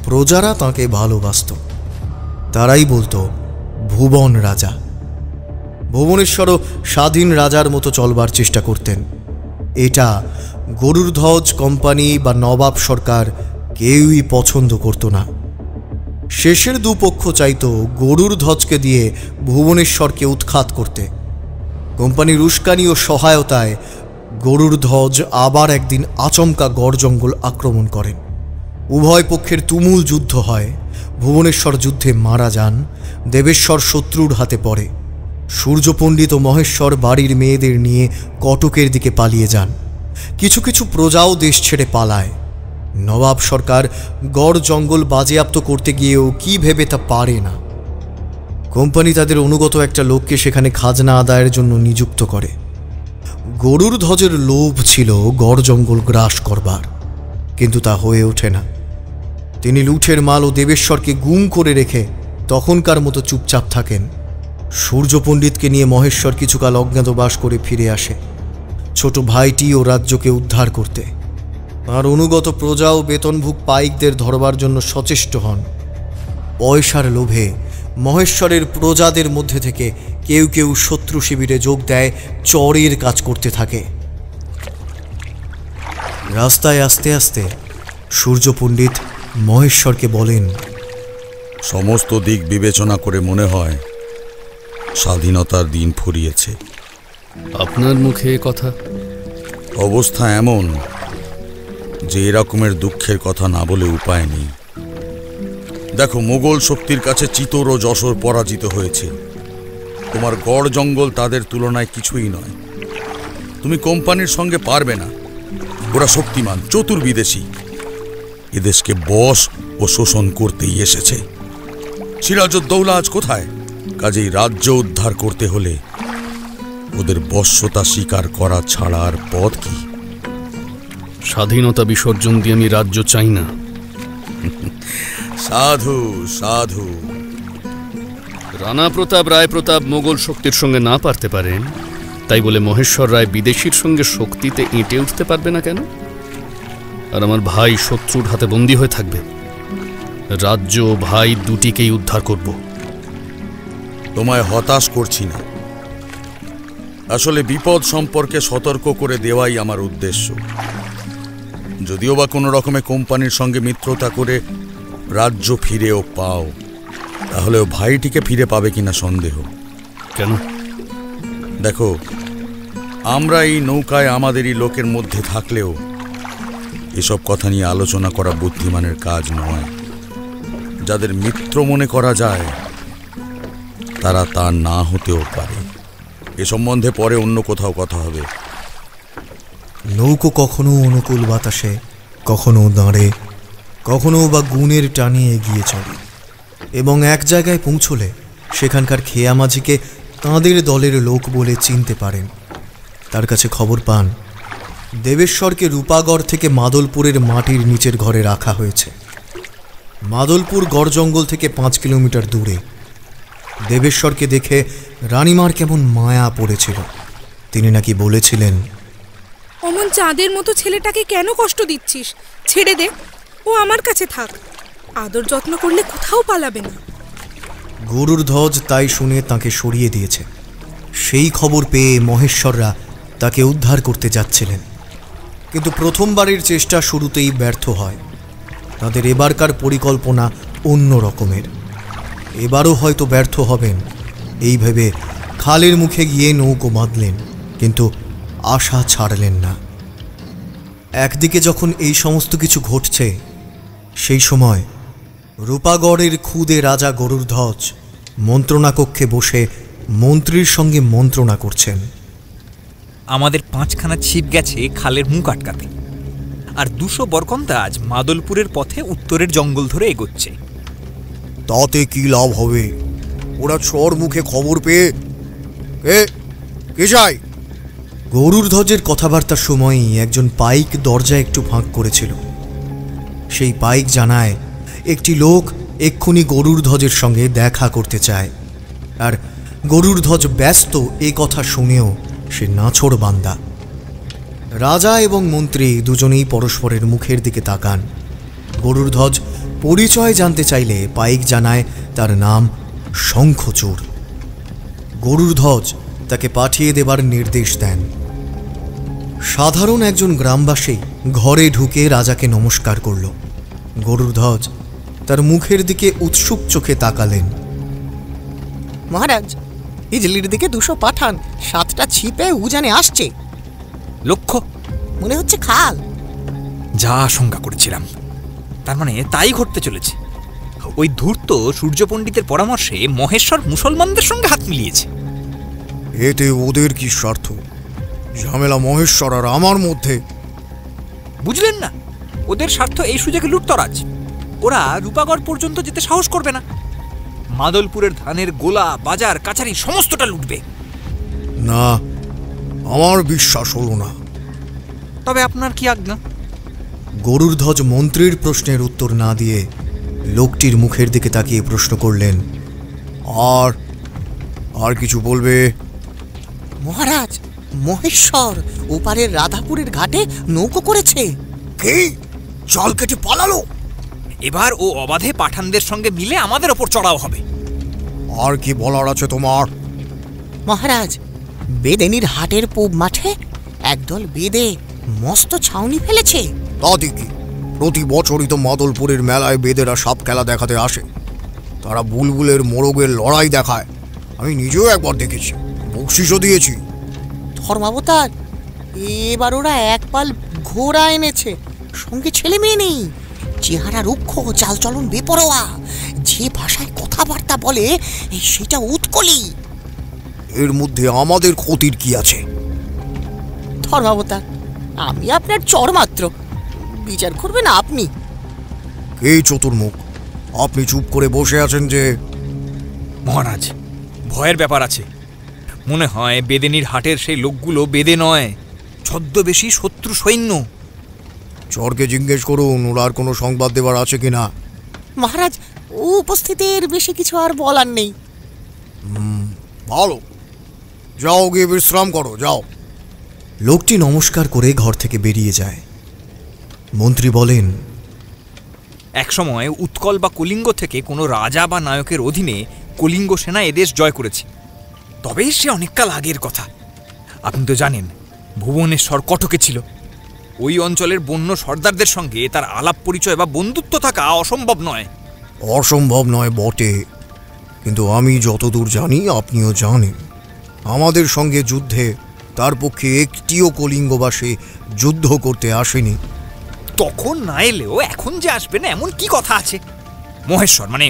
প্রজারা তাঁকে ভালোবাসত। তারাই বলতো ভুবন রাজা। ভুবনেশ্বরও স্বাধীন রাজার মতো চলবার চেষ্টা করতেন। এটা গরুড়ধ্বজ কোম্পানি বা নবাব সরকার কেউই পছন্দ করত না। শেষের দুপক্ষ চাইত গরুড়ধ্বজকে দিয়ে ভুবনেশ্বরকে উৎখাত করতে। কোম্পানির উস্কানি ও সহায়তায় গরুড়ধ্বজ আবার একদিন আচমকা গড় জঙ্গল আক্রমণ করেন। উভয় পক্ষের তুমুল যুদ্ধ হয়। ভুবনেশ্বর যুদ্ধে মারা যান। দেবেশ্বর শত্রুর হাতে পড়ে। সূর্য পণ্ডিত ও মহেশ্বর বাড়ির মেয়েদের নিয়ে কটকের দিকে পালিয়ে যান। কিছু কিছু প্রজাও দেশ ছেড়ে পালায়। নবাব সরকার গড় জঙ্গল বাজেয়াপ্ত করতে গিয়েও কি ভেবে তা পারে না। কোম্পানি তাদের অনুগত একটা লোককে সেখানে খাজনা আদায়ের জন্য নিযুক্ত করে। গরুড়ধ্বজের লোভ ছিল গড় জঙ্গল গ্রাস করবার, কিন্তু তা হয়ে ওঠে না। তিনি লুঠের মাল ও দেবেশ্বরকে গুম করে রেখে তখনকার মতো চুপচাপ থাকেন। সূর্য পণ্ডিতকে নিয়ে মহেশ্বর কিছুকাল অজ্ঞাতবাস করে ফিরে আসে, ছোট ভাইটি ও রাজ্যকে উদ্ধার করতে। আর অনুগত প্রজা ও বেতনভুক পাইকদের ধরবার জন্য সচেষ্ট হন। পয়সার লোভে মহেশ্বরের প্রজাদের মধ্যে থেকে কেউ কেউ শত্রু শিবিরে যোগ দেয়, চরের কাজ করতে থাকে। রাস্তায় আস্তে আস্তে সূর্য পণ্ডিত মহেশ্বরকে বলেন, সমস্ত দিক বিবেচনা করে মনে হয় স্বাধীনতার দিন ফুরিয়েছে। আপনার মুখে এ কথা? অবস্থা এমন যে এরকমের দুঃখের কথা না বলে উপায় নেই। দেখো, মোগল শক্তির কাছে চিতোর ও যশোর পরাজিত হয়েছে। তোমার গড় জঙ্গল তাদের তুলনায় কিছুই নয়। তুমি কোম্পানির সঙ্গে পারবে না। ওরা শক্তিমান, চতুর বিদেশি। এদেশকে বশ ও শোষণ করতেই এসেছে। সিরাজউদ্দৌলা আজ কোথায়? কাজেই রাজ্য উদ্ধার করতে হলে ওদের বশ্যতা স্বীকার করা ছাড়া আর পথ কি? স্বাধীনতা বিসর্জন দিয়ে আমি রাজ্য চাই না। সাধু সাধু। রানা প্রতাপ, রায় প্রতাপ মোগল শক্তির সঙ্গে না পারতে পারেন, তাই বলে মহেশ্বর রায় বিদেশির সঙ্গে শক্তিতে এঁটে উঠতে পারবে না কেন? আর আমার ভাই শত্রুর হাতে বন্দী হয়ে থাকবে। রাজ্য ভাই দুটিকেই উদ্ধার করব। তোমায় হতাশ করছি না। আসলে বিপদ সম্পর্কে সতর্ক করে দেওয়াই আমার উদ্দেশ্য। যদিও বা কোনো রকমে কোম্পানির সঙ্গে মিত্রতা করে রাজ্য ফিরেও পাও, তাহলেও ভাইটিকে ফিরে পাবে কিনা সন্দেহ। কেন? দেখো, আমরা এই নৌকায় আমাদেরই লোকের মধ্যে থাকলেও এসব কথা নিয়ে আলোচনা করা বুদ্ধিমানের কাজ নয়। যাদের মিত্র মনে করা যায় তারা তা না হতেও পারে। এ সম্বন্ধে পরে অন্য কোথাও কথা হবে। নৌকো কখনো অনুকূল বাতাসে, কখনো দাঁড়ে, কখনো বা গুণের টানে এগিয়ে চলে, এবং এক জায়গায় পৌঁছলে সেখানকার খেয়ামাঝিকে তাঁদের দলের লোক বলে চিনতে পারেন। তার কাছে খবর পান দেবেশ্বরকে রূপাগড় থেকে মাদলপুরের মাটির নিচের ঘরে রাখা হয়েছে। মাদলপুর গড় জঙ্গল থেকে 5 কিলোমিটার দূরে। দেবেশ্বরকে দেখে রানীমার কেমন মায়া পড়েছিল। তিনি নাকি বলেছিলেন, অমন চাঁদের মতো ছেলেটাকে কেন কষ্ট দিচ্ছিস? ছেড়ে দে, ও আমার কাছে থাক। আদর যত্ন করলে কোথাও পালাবে না। গরুর ধ্বজ তাই শুনে তাকে সরিয়ে দিয়েছে। সেই খবর পেয়ে মহেশ্বররা তাকে উদ্ধার করতে যাচ্ছিলেন, কিন্তু প্রথমবারের চেষ্টা শুরুতেই ব্যর্থ হয়। তাদের এবারকার পরিকল্পনা অন্য রকমের। এবারও হয়তো ব্যর্থ হবেন এই ভেবে খালের মুখে গিয়ে নৌকো বাঁধলেন, কিন্তু আশা ছাড়লেন না। একদিকে যখন এই সমস্ত কিছু ঘটছে, সেই সময় রূপাগড়ের খুদে রাজা গরুরধ্বজ মন্ত্রণা কক্ষে বসে মন্ত্রীর সঙ্গে মন্ত্রণা করছেন। আমাদের 5খানা ছিপ গেছে খালের মুখ আটকাতে, আর 200 বরকন্তা আজ মাদলপুরের পথে উত্তরের জঙ্গল ধরে এগোচ্ছে। তাতে কি লাভ হবে? ওরা চর মুখে খবর পেয়ে কে চাই? গরুরধ্বজের কথাবার্তার সময়ই একজন পাইক দরজা একটু ফাঁক করেছিল। সেই পাইক জানায় একটি লোক এক্ষুনি গরুরধ্বজের সঙ্গে দেখা করতে চায়, আর গরুরধ্বজ ব্যস্ত এ কথা শুনেও সে নাছোড় বান্দা। রাজা এবং মন্ত্রী দুজনেই পরস্পরের মুখের দিকে তাকান। গরুরধ্বজ পরিচয় জানতে চাইলে পাইক জানায় তার নাম শঙ্খচূড়। গরুরধ্বজ তাকে পাঠিয়ে দেবার নির্দেশ দেন। সাধারণ একজন গ্রামবাসী ঘরে ঢুকে রাজাকে নমস্কার করল। গরুরধ্বজ তার মুখের দিকে উৎসুক চোখে তাকালেন। মহারাজ, ইজলির দিকে 200 পাঠান, 7টা ছিপে উজানে আসছে। লক্ষ্য মনে হচ্ছে খাল। যা আশঙ্কা করেছিলাম, তার মানে তাই ঘটতে চলেছে। ওই ধূর্ত সূর্য পণ্ডিতের পরামর্শে মহেশ্বর মুসলমানদের সঙ্গে হাত মিলিয়েছে। এতে ওদের কি স্বার্থ? ঝামেলা মহেশ্বর আর আমার মধ্যে। বুঝলেন না? ওদের স্বার্থ এই সুযোগে লুটতরাজ। ওরা রূপাগড় পর্যন্ত যেতে সাহস করবে না। মাদলপুরের ধানের গোলা, বাজার, কাছারি সমস্তটা লুটবে। না, আমার বিশ্বাস হলো না। তবে আপনার কি আজ্ঞা? গরুরধ্বজ মন্ত্রীর প্রশ্নের উত্তর না দিয়ে লোকটির মুখের দিকে তাকিয়ে প্রশ্ন করলেন, আর কিছু বলবে? মহারাজ, মহেশ্বর ওপারের রাধাপুরের ঘাটে নৌকো করেছে। কি? জল কেটে পালালো? এবার ও অবাধে পাঠানদের সঙ্গে মিলে আমাদের ওপর চড়াও হবে। আর কি বলার আছে তোমার? মহারাজ, বেদেনির হাটের পূব মাঠে একদল বেদে মস্ত ছাউনি ফেলেছে। তাতে কি? প্রতি বছরই তো মাদলপুরের মেলায় বেদেরা সাপ খেলা দেখাতে আসে। তারা বুলবুলের মোরগের লড়াই দেখায়। আমি নিজেও একবার দেখেছি, বকশিসও দিয়েছি। ধর্মাবতার, এবার ওরা 1 পাল ঘোড়া এনেছে, সঙ্গে ছেলে মেয়ে নেই। চেহারা রুক্ষ, চালচলন বেপরোয়া, যে ভাষায় কথাবার্তা বলে সেটা উৎকলি। এর মধ্যে আমাদের ক্ষতির কি আছে? ধর্মাবতার, আমি আপনার চর মাত্র, বিচার করবেন আপনি। কে চতুর্মুখ? আপনি চুপ করে বসে আছেন যে? মহারাজ, ভয়ের ব্যাপার আছে। মনে হয় বেদেনির হাটের সেই লোকগুলো বেদে নয়, ছদ্মবেশী শত্রু সৈন্য। চরকে জিজ্ঞেস করুন ওরা আর কোনো সংবাদ দেবার আছে কিনা। মহারাজ, উপস্থিতির বেশি কিছু আর বলার নেই। ভালো, যাও গিয়ে বিশ্রাম করো, যাও। লোকটি নমস্কার করে ঘর থেকে বেরিয়ে যায়। মন্ত্রী বলেন, একসময় উৎকল বা কলিঙ্গ থেকে কোনো রাজা বা নায়কের অধীনে কলিঙ্গ সেনা এদেশ জয় করেছে। তবে সে অনেককাল আগের কথা। আপনি তো জানেন ভুবনেশ্বর কটকে ছিল। ওই অঞ্চলের বন্য সর্দারদের সঙ্গে তার আলাপ পরিচয় বা বন্ধুত্ব থাকা অসম্ভব নয়। অসম্ভব নয় বটে, কিন্তু আমি যতদূর জানি আপনিও জানেন, আমাদের সঙ্গে যুদ্ধে তার পক্ষে একটিও কলিঙ্গবাসী যুদ্ধ করতে আসেনি। তখন না এলেও এখন যে আসবে না এমন কি কথা আছে? মহেশ্বর মানে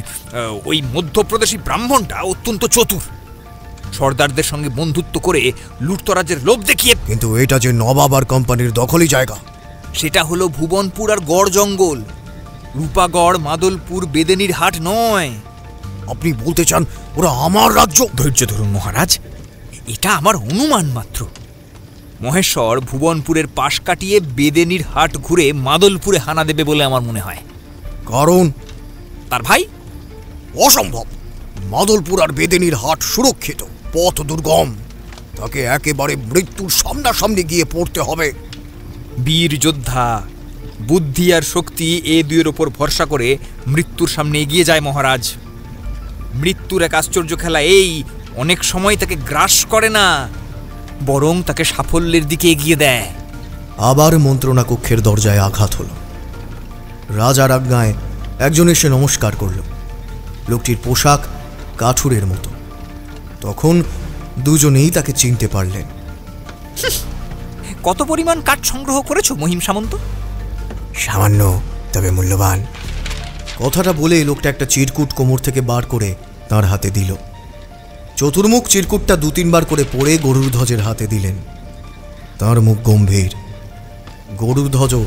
ওই মধ্যপ্রদেশী ব্রাহ্মণটা অত্যন্ত চতুর। সর্দারদের সঙ্গে বন্ধুত্ব করে লুটতরাজের লোভ দেখিয়ে। কিন্তু এটা যে নবাব আর কোম্পানির দখলই জায়গা। সেটা হলো ভুবনপুর আর গড় জঙ্গল, রূপাগড়, মাদলপুর, বেদেনির হাট নয়। আপনি বলতে চান ওরা আমার রাজ্য? ধৈর্য ধরুন মহারাজ, এটা আমার অনুমান মাত্র। মহেশ্বর ভুবনপুরের পাশ কাটিয়ে বেদেনীর হাট ঘুরে মাদলপুরে হানা দেবে বলে আমার মনে হয়। কারণ তার ভাই? অসম্ভব। মাদলপুর আর বেদেনীর হাট সুরক্ষিত, পথ দুর্গম, তাকে একেবারে মৃত্যুর সামনাসামনি গিয়ে পড়তে হবে। বীর যোদ্ধা, বুদ্ধি আর শক্তি এ দুয়ের ওপর ভরসা করে মৃত্যুর সামনে এগিয়ে যায় মহারাজ। মৃত্যুর এক আশ্চর্য খেলা এই, অনেক সময় তাকে গ্রাস করে না, বরং তাকে সাফল্যের দিকে এগিয়ে দেয়। আবার মন্ত্রণা কক্ষের দরজায় আঘাত হলো। রাজার আজ্ঞায় একজন এসে নমস্কার করল। লোকটির পোশাক কাঠুরের মতো। তখন দুজনেই তাকে চিনতে পারলেন। কত পরিমাণ কাঠ সংগ্রহ করেছো মহিম সামন্ত? সামান্য, তবে মূল্যবান। কথাটা বলে লোকটা একটা চিরকুট কোমর থেকে বার করে তার হাতে দিল। চতুর্মুখ চিরকুটটা 2-3 বার করে পড়ে গরুড়ধ্বজের হাতে দিলেন। তার মুখ গম্ভীর। গরুড়ধ্বজও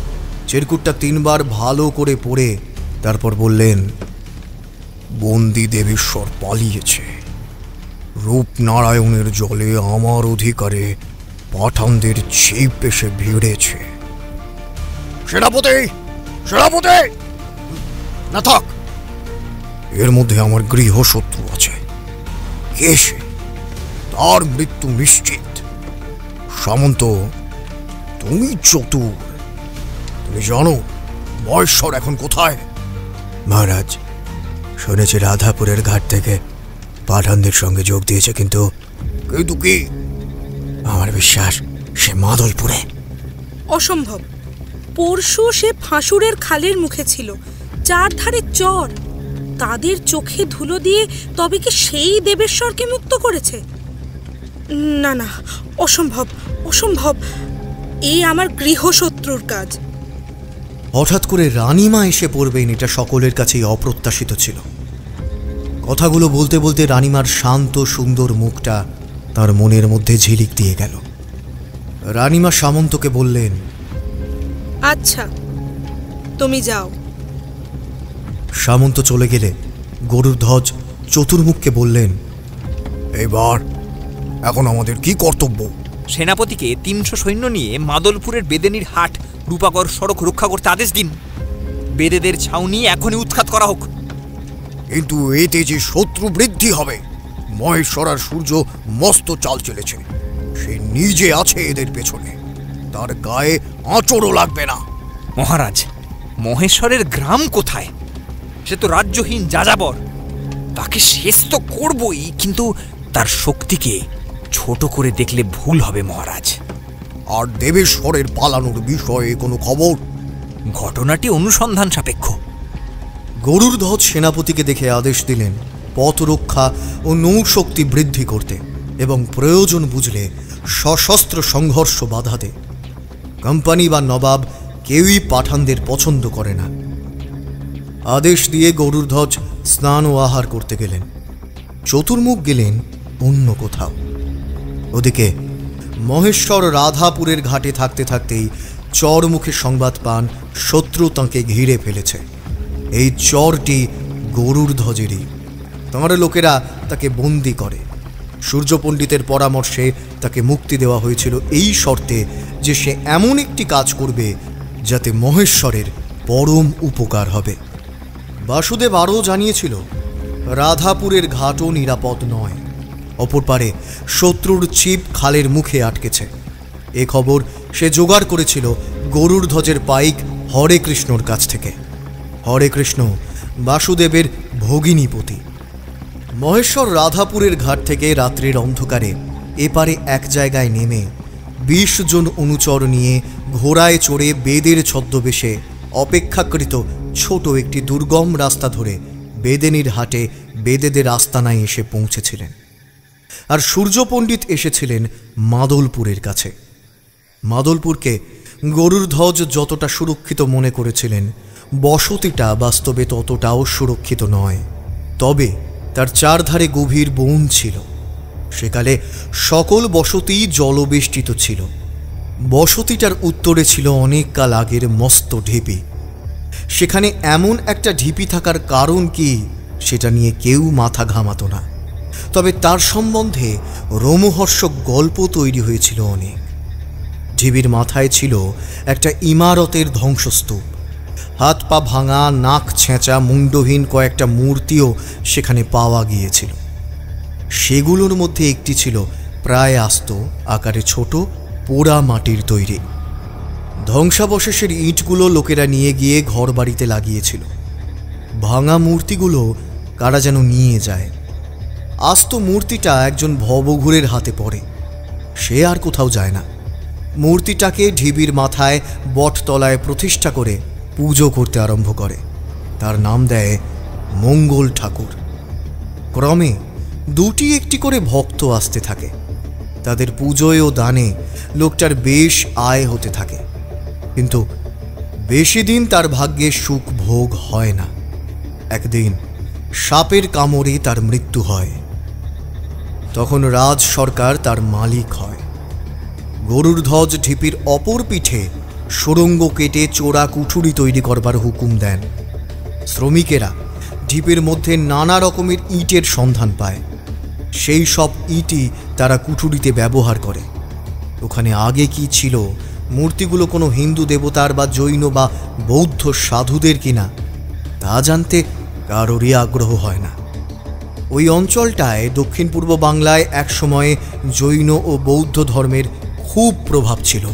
চিরকুটটা 3 বার ভালো করে পড়ে তারপর বললেন, বন্দী দেবেশ্বর পালিয়েছে। রূপনারায়ণের জলে আমার অধিকারে পাঠানদের ছিপ এসে ভিড়েছে। সেনাপতি, সেনাপতি! না থাক, এর মধ্যে আমার গৃহশত্রু আছে। কে সে? তার মৃত্যু নিশ্চিত। সামন্ত, তুমি চতুর, তুমি জানো মহেশ্বর এখন কোথায়? মহারাজ, শুনেছি রাধাপুরের ঘাট থেকে পাঠানদের সঙ্গে যোগ দিয়েছে, কিন্তু কিন্তু কি? আমার বিশ্বাস সে মাদলপুরে। অসম্ভব। পরশু সে ফাঁসুরের খালের মুখে ছিল, চারধারে চর। তাদের চোখে ধুলো দিয়ে তবে কি সেই দেবেশ্বরকে মুক্ত করেছে? না না, অসম্ভব, অসম্ভব। এই আমার গৃহশত্রুর কাজ। হঠাৎ করে রানীমা এসে পড়বেন, এটা সকলের কাছেই অপ্রত্যাশিত ছিল। কথাগুলো বলতে বলতে রানীমার শান্ত সুন্দর মুখটা তার মনের মধ্যে ঝিলিক দিয়ে গেল। রানীমা সামন্তকে বললেন, আচ্ছা, তুমি যাও। সামন্ত চলে গেলে গরুড়ধ্বজ চতুর্মুখকে বললেন, এবার এখন আমাদের কি কর্তব্য? সেনাপতিকে 300 সৈন্য নিয়ে মাদলপুরের বেদেনীর হাট রূপাগড় সড়ক রক্ষা করতে আদেশ দিন। বেদেদের ছাউনি এখনই উৎখাত করা হোক। কিন্তু এতে যে শত্রু বৃদ্ধি হবে। মহেশ্বর আর সূর্য মস্ত চাল চলেছে, সে নিজে আছে এদের পেছনে, তার গায়ে আঁচড়ও লাগবে না। মহারাজ, মহেশ্বরের গ্রাম কোথায়? সে তো রাজ্যহীন যাযাবর। তাকে শেষ তো করবই, কিন্তু তার শক্তিকে ছোট করে দেখলে ভুল হবে মহারাজ। আর দেবেশ্বরের পালানোর বিষয়ে কোনো খবর? ঘটনাটি অনুসন্ধান সাপেক্ষ। গরুড়ধ্বজ সেনাপতিকে দেখে আদেশ দিলেন পথ রক্ষা ও নৌশক্তি বৃদ্ধি করতে এবং প্রয়োজন বুঝলে সশস্ত্র সংঘর্ষ বাধাতে। কোম্পানি বা নবাব কেউই পাঠানদের পছন্দ করে না। আদেশ দিয়ে গরুড়ধ্বজ স্নান ও আহার করতে গেলেন। চতুর্মুখ গেলেন অন্য কোথাও। ওদিকে মহেশ্বর রাধাপুরের ঘাটে থাকতে থাকতেই চরমুখে সংবাদ পান শত্রু তাঁকে ঘিরে ফেলেছে। এই চরটি গরুড়ধ্বজেরই। তাঁর লোকেরা তাকে বন্দি করে। সূর্য পণ্ডিতের পরামর্শে তাকে মুক্তি দেওয়া হয়েছিল এই শর্তে যে সে এমন একটি কাজ করবে যাতে মহেশ্বরের পরম উপকার হবে। বাসুদেব আরও জানিয়েছিল রাধাপুরের ঘাটও নিরাপদ নয়। অপর পারে শত্রুর ছিপ খালের মুখে আটকেছে। এ খবর সে জোগাড় করেছিল গরুড়ধ্বজের পাইক হরে কৃষ্ণর কাছ থেকে। হরে কৃষ্ণ বাসুদেবের ভগিনীপতি। মহেশ্বর রাধাপুরের ঘাট থেকে রাত্রির অন্ধকারে এপারে এক জায়গায় নেমে 20 জন অনুচর নিয়ে ঘোড়ায় চড়ে বেদের ছদ্মবেশে অপেক্ষাকৃত ছোট একটি দুর্গম রাস্তা ধরে বেদেনীর হাটে বেদেদের আস্তানায় এসে পৌঁছেছিলেন। আর সূর্য পণ্ডিত এসেছিলেন মাদলপুরের কাছে। মাদলপুরকে গরুড়ধ্বজ যতটা সুরক্ষিত মনে করেছিলেন, বসতিটা বাস্তবে ততটাও সুরক্ষিত নয়। তবে তার চারধারে গভীর বন ছিল। সেকালে সকল বসতি জলবেষ্টিত ছিল। বসতিটার উত্তরে ছিল অনেক কাল আগের মস্ত ঢিপি। সেখানে এমন একটা ঢিপি থাকার কারণ কি সেটা নিয়ে কেউ মাথা ঘামাতো না। তবে তার সম্বন্ধে রোমহর্ষক গল্প তৈরি হয়েছিল অনেক। ঢিবির মাথায় ছিল একটা ইমারতের ধ্বংসস্তূপ। হাত পা ভাঙা, নাক ছেঁচা, মুন্ডহীন কয়েকটা মূর্তিও সেখানে পাওয়া গিয়েছিল। সেগুলোর মধ্যে একটি ছিল প্রায় আস্ত, আকারে ছোট, পোড়া মাটির তৈরি। ধ্বংসাবশেষের ইঁটগুলো লোকেরা নিয়ে গিয়ে ঘর বাড়িতে লাগিয়েছিল। ভাঙা মূর্তিগুলো কারা যেন নিয়ে যায়। আস্ত মূর্তিটা একজন ভবঘুরের হাতে পড়ে, সে আর কোথাও যায় না। মূর্তিটাকে ঢিবির মাথায় বটতলায় প্রতিষ্ঠা করে পুজো করতে আরম্ভ করে। তার নাম দেয় মঙ্গল ঠাকুর। ক্রমে দুটি একটি করে ভক্ত আসতে থাকে। তাদের পুজোয় ও দানে লোকটার বেশ আয় হতে থাকে, কিন্তু বেশি দিন তার ভাগ্যে সুখ ভোগ হয় না। একদিন সাপের কামড়ে তার মৃত্যু হয়। তখন রাজ সরকার তার মালিক হয়। গরুর ধ্বজ ঢিপির অপর পিঠে সুড়ঙ্গ কেটে চোরা কুঠুরি তৈরি করবার হুকুম দেন। শ্রমিকেরা ঢিপের মধ্যে নানা রকমের ইটের সন্ধান পায়। সেই সব ইটই তারা কুঠুরিতে ব্যবহার করে। ওখানে আগে কি ছিল, মূর্তিগুলো কোনো হিন্দু দেবতার বা জৈন বা বৌদ্ধ সাধুদের কিনা, তা জানতে কারোরই আগ্রহ হয় না। ওই অঞ্চলটায় দক্ষিণ পূর্ব বাংলায় একসময়ে জৈন ও বৌদ্ধ ধর্মের খুব প্রভাব ছিল।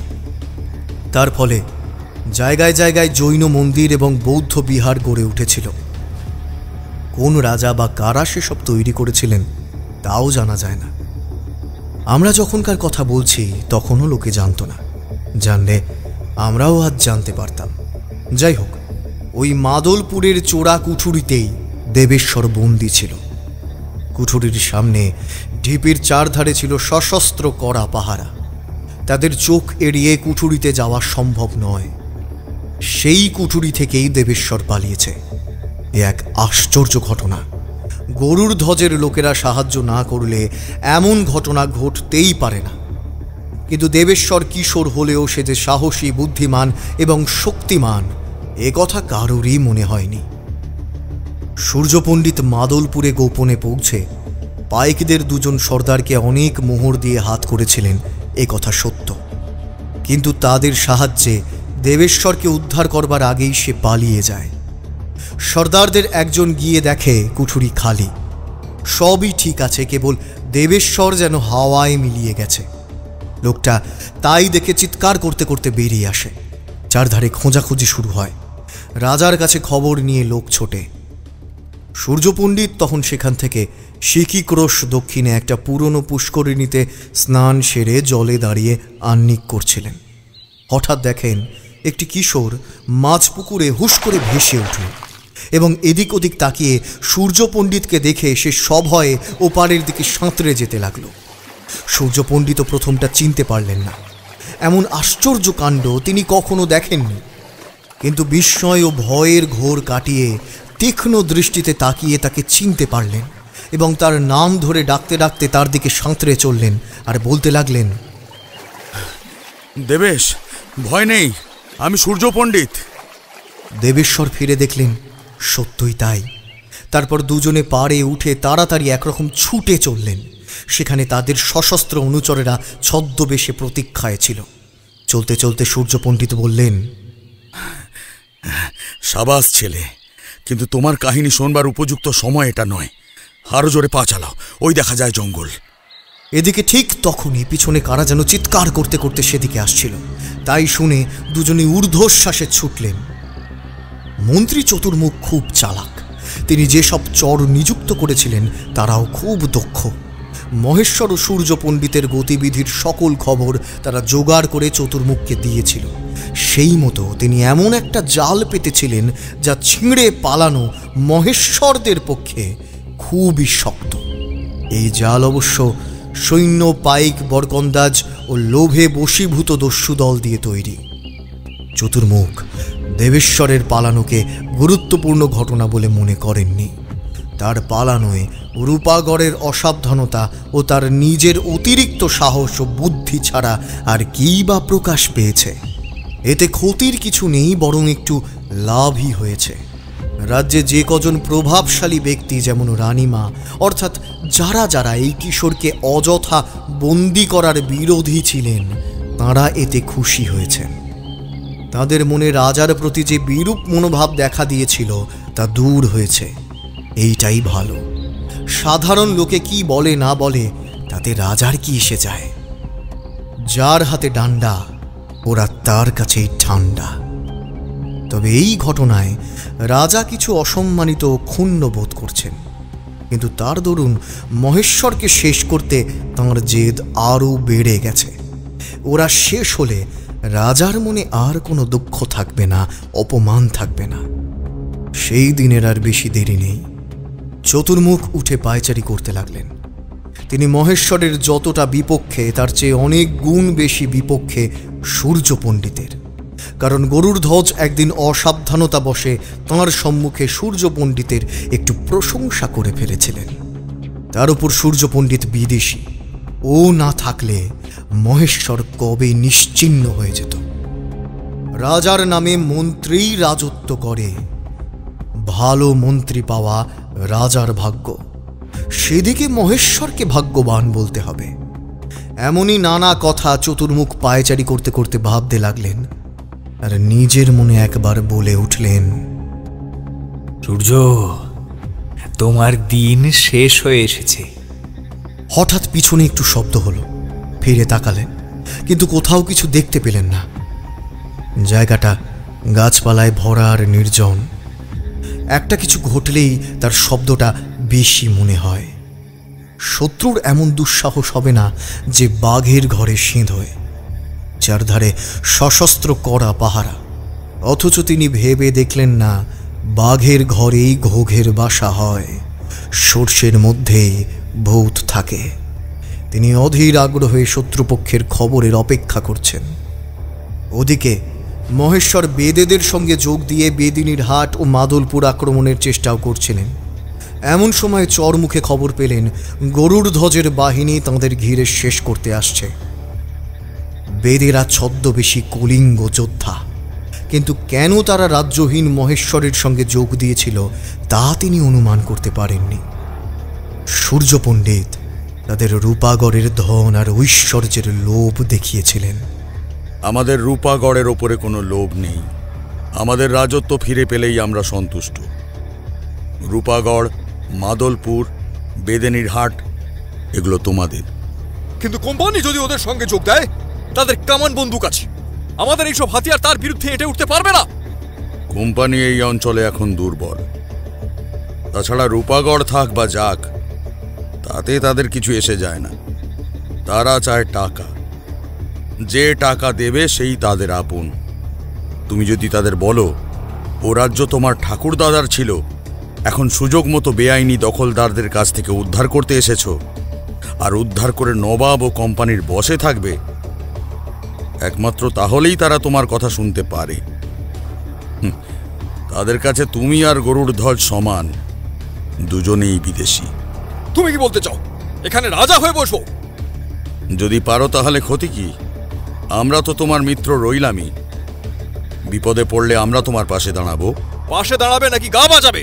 তার ফলে জায়গায় জায়গায় জৈন মন্দির এবং বৌদ্ধ বিহার গড়ে উঠেছিল। কোন রাজা বা কারা সেসব তৈরি করেছিলেন তাও জানা যায় না। আমরা যখনকার কথা বলছি তখনও লোকে জানত না, জানলে আমরাও আজ জানতে পারতাম। যাই হোক, ওই মাদলপুরের চোরা কুঠুরিতেই দেবেশ্বর বন্দী ছিল। কুঠুরির সামনে ঢিপির চারধারে ছিল সশস্ত্র কড়া পাহারা। তাদের চোখ এড়িয়ে কুঠুরিতে যাওয়া সম্ভব নয়। সেই কুঠুরি থেকেই দেবেশ্বর পালিয়েছে। এ এক আশ্চর্য ঘটনা। গরুর ধ্বজের লোকেরা সাহায্য না করলে এমন ঘটনা ঘটতেই পারে না। কিন্তু দেবেশ্বর কিশোর হলেও সে যে সাহসী, বুদ্ধিমান এবং শক্তিমান, এ কথা কারোরই মনে হয়নি। সূর্যপণ্ডিত মাদলপুরে গোপনে পৌঁছে পাইকদের দুজন সর্দারকে অনেক মোহর দিয়ে হাত করেছিলেন, এ কথা সত্য। কিন্তু তাদের সাহায্যে দেবেশ্বরকে উদ্ধার করবার আগেই সে পালিয়ে যায়। সর্দারদের একজন গিয়ে দেখে কুঠুরি খালি। সবই ঠিক আছে, কেবল দেবেশ্বর যেন হাওয়ায় মিলিয়ে গেছে। লোকটা তাই দেখে চিৎকার করতে করতে বেরিয়ে আসে। চারধারে খোঁজাখুঁজি শুরু হয়। রাজার কাছে খবর নিয়ে লোক ছোটে। সূর্যপণ্ডিত তখন সেখান থেকে সিকিক্রোশ দক্ষিণে একটা পুরনো পুষ্করিণীতে স্নান সেরে জলে দাঁড়িয়ে আহ্নিক করছিলেন। হঠাৎ দেখেন একটি কিশোর মাঝপুকুরে হুশ করে ভেসে উঠল এবং এদিক ওদিক তাকিয়ে সূর্যপণ্ডিতকে দেখে সে সভয়ে ওপারের দিকে সাঁতরে যেতে লাগলো। সূর্যপণ্ডিত প্রথমটা চিনতে পারলেন না। এমন আশ্চর্য কাণ্ড তিনি কখনো দেখেননি। কিন্তু বিস্ময় ও ভয়ের ঘোর কাটিয়ে তীক্ষ্ণ দৃষ্টিতে তাকিয়ে তাকে চিনতে পারলেন এবং তার নাম ধরে ডাকতে ডাকতে তার দিকে সাঁতরে চললেন আর বলতে লাগলেন, দেবেশ, ভয় নেই, আমি সূর্যপণ্ডিত। দেবেশ্বর ফিরে দেখলেন সত্যই তাই। তারপর দুজনে পাড়ে উঠে তাড়াতাড়ি একরকম ছুটে চললেন। সেখানে তাদের সশস্ত্র অনুচরেরা ছদ্মবেশে প্রতীক্ষায় ছিল। চলতে চলতে সূর্যপণ্ডিত বললেন, সাবাস ছেলে, কিন্তু তোমার কাহিনী শোনবার উপযুক্ত সময় এটা নয়। আরো জোরে পা চালাও, ওই দেখা যায় জঙ্গল। এদিকে ঠিক তখনই পিছনে কারা যেন চিৎকার করতে করতে সেদিকে আসছিল। তাই শুনে দুজনে ঊর্ধ্বশ্বাসে ছুটলেন। মন্ত্রী চতুর্মুখ খুব চালাক। তিনি যেসব চর নিযুক্ত করেছিলেন তারাও খুব দক্ষ। মহেশ্বর ও সূর্য পণ্ডিতের গতিবিধির সকল খবর তারা জোগাড় করে চতুর্মুখকে দিয়েছিল। সেই মতো তিনি এমন একটা জাল পেতেছিলেন যা ছিঁড়ে পালানো মহেশ্বরদের পক্ষে খুবই শক্ত। এই জাল অবশ্য সৈন্য, পাইক, বরকন্দাজ ও লোভে বশীভূত দস্যু দল দিয়ে তৈরি। চতুর্মুখ দেবেশ্বরের পালানোকে গুরুত্বপূর্ণ ঘটনা বলে মনে করেননি। তার পালানোয় রূপাগড়ের অসাবধানতা ও তার নিজের অতিরিক্ত সাহস ও বুদ্ধি ছাড়া আর কী বা প্রকাশ পেয়েছে। এতে ক্ষতির কিছু নেই, বরং একটু লাভই হয়েছে। রাজ্যে যে কজন প্রভাবশালী ব্যক্তি, যেমন রানীমা, অর্থাৎ যারা যারা এই কিশোরকে অযথা বন্দি করার বিরোধী ছিলেন, তাঁরা এতে খুশি হয়েছেন। তাদের মনে রাজার প্রতি যে বিরূপ মনোভাব দেখা দিয়েছিল তা দূর হয়েছে। এইটাই ভালো। সাধারণ লোকে কি বলে না বলে তাতে রাজার কি এসে যায়? যার হাতে ডান্ডা ওরা তার কাছেই ঠান্ডা। তবে এই ঘটনায় রাজা কিছু অসম্মানিত ক্ষুণ্ণ বোধ করছেন, কিন্তু তার দরুন মহেশ্বরকে শেষ করতে তাঁর জেদ আরও বেড়ে গেছে। ওরা শেষ হলে রাজার মনে আর কোনো দুঃখ থাকবে না, অপমান থাকবে না। সেই দিনের আর বেশি দেরি নেই। চতুর্মুখ উঠে পায়চারি করতে লাগলেন। তিনি মহেশ্বরের যতটা বিপক্ষে তার চেয়ে অনেক গুণ বেশি বিপক্ষে সূর্য পণ্ডিতের। কারণ গরুর ধ্বজ একদিন অসাবধানতা বশে তাঁর সম্মুখে সূর্য পণ্ডিতের একটু প্রশংসা করে ফেলেছিলেন। তার উপর সূর্য পণ্ডিত বিদেশি। ও না থাকলে মহেশ্বর কবে নিশ্চিহ্ন হয়ে যেত। রাজার নামে মন্ত্রী রাজত্ব করে। ভালো মন্ত্রী পাওয়া রাজার ভাগ্য। সেদিকে মহেশ্বরকে ভাগ্যবান বলতে হবে। এমনই নানা কথা চতুর্মুখ পায়চারি করতে করতে ভাবতে লাগলেন, আর নিজের মনে একবার বলে উঠলেন, সূর্য, তোমার দিন শেষ হয়ে এসেছে। হঠাৎ পিছনে একটু শব্দ হলো। ফিরে তাকালেন, কিন্তু কোথাও কিছু দেখতে পেলেন না। জায়গাটা গাছপালায় ভরা আর নির্জন। একটা কিছু ঘটলেই তার শব্দটা বেশি মনে হয়। শত্রুর এমন দুঃসাহস হবে না যে বাঘের ঘরে সিঁধোয়। চারধারে সশস্ত্র কড়া পাহারা, অথচ তিনি ভেবে দেখলেন না বাঘের ঘরেই ঘোঘের বাসা হয়, সর্ষের মধ্যে ভূত থাকে। তিনি অধীর আগ্রহে শত্রুপক্ষের খবরের অপেক্ষা করছেন। ওদিকে মহেশ্বর বেদেদের সঙ্গে যোগ দিয়ে বেদিনীর হাট ও মাদলপুর আক্রমণের চেষ্টাও করছিলেন। এমন সময় চরমুখে খবর পেলেন গরুর ধ্বজের বাহিনী তাঁদের ঘিরে শেষ করতে আসছে। বেদেরা ছদ্মবেশী কলিঙ্গ যোদ্ধা, কিন্তু কেন তারা রাজ্যহীন মহেশ্বরের সঙ্গে যোগ দিয়েছিল তা তিনি অনুমান করতে পারেননি। সূর্য পণ্ডিত তাদের রূপাগড়ের ধন আর ঐশ্বর্যের লোভ দেখিয়েছিলেন। আমাদের রূপাগড়ের ওপরে কোনো লোভ নেই। আমাদের রাজত্ব ফিরে পেলেই আমরা সন্তুষ্ট। রূপাগড়, মাদলপুর, বেদেনীর হাট এগুলো তোমাদের। কিন্তু কোম্পানি যদি ওদের সঙ্গে যোগ দেয়, তাদের কামান বন্দুক আছে। আমাদের এইসব হাতিয়ার তার বিরুদ্ধে এঁটে উঠতে পারবে না। কোম্পানি এই অঞ্চলে এখন দুর্বল। তাছাড়া রূপাগড় থাক বা যাক, তাতে তাদের কিছু এসে যায় না। তারা চায় টাকা। যে টাকা দেবে সেই তাদের আপন। তুমি যদি তাদের বলো ও রাজ্য তোমার ঠাকুর দাদার ছিল, এখন সুযোগ মতো বেআইনি দখলদারদের কাছ থেকে উদ্ধার করতে এসেছো, আর উদ্ধার করে নবাব ও কোম্পানির বসে থাকবে, একমাত্র তাহলেই তারা তোমার কথা শুনতে পারে। তাদের কাছে তুমি আর গরুর ধ্বজ সমান, দুজনেই বিদেশি। তুমি কি বলতে চাও এখানে রাজা হয়ে বসবো? যদি পারো তাহলে ক্ষতি কি? আমরা তো তোমার মিত্র রইলামই। বিপদে পড়লে আমরা তোমার পাশে দাঁড়াবো। পাশে দাঁড়াবে নাকি গা বাজাবে?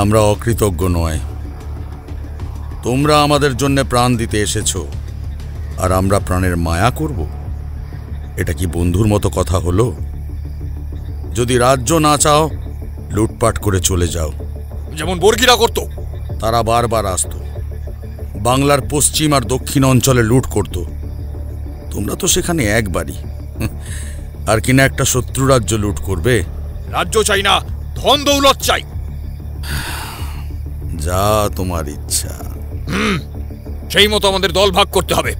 আমরা অকৃতজ্ঞ নয়। তোমরা আমাদের জন্য প্রাণ দিতে এসেছো, আর আমরা প্রাণের মায়া করব? এটা কি বন্ধুর মতো কথা হলো? যদি রাজ্য না চাও, লুটপাট করে চলে যাও, যেমন বর্গিরা করত। তারা বারবার আসতো, বাংলার পশ্চিম আর দক্ষিণ অঞ্চলে লুট করত। তোমরা তো সেখানে একবারই, আর কিনা একটা শত্রু রাজ্য লুট করবে? রাজ্য চাই না, ধন দৌলত চাই। যা তোমার ইচ্ছা। সেই মতো আমাদের দল ভাগ করতে হবে।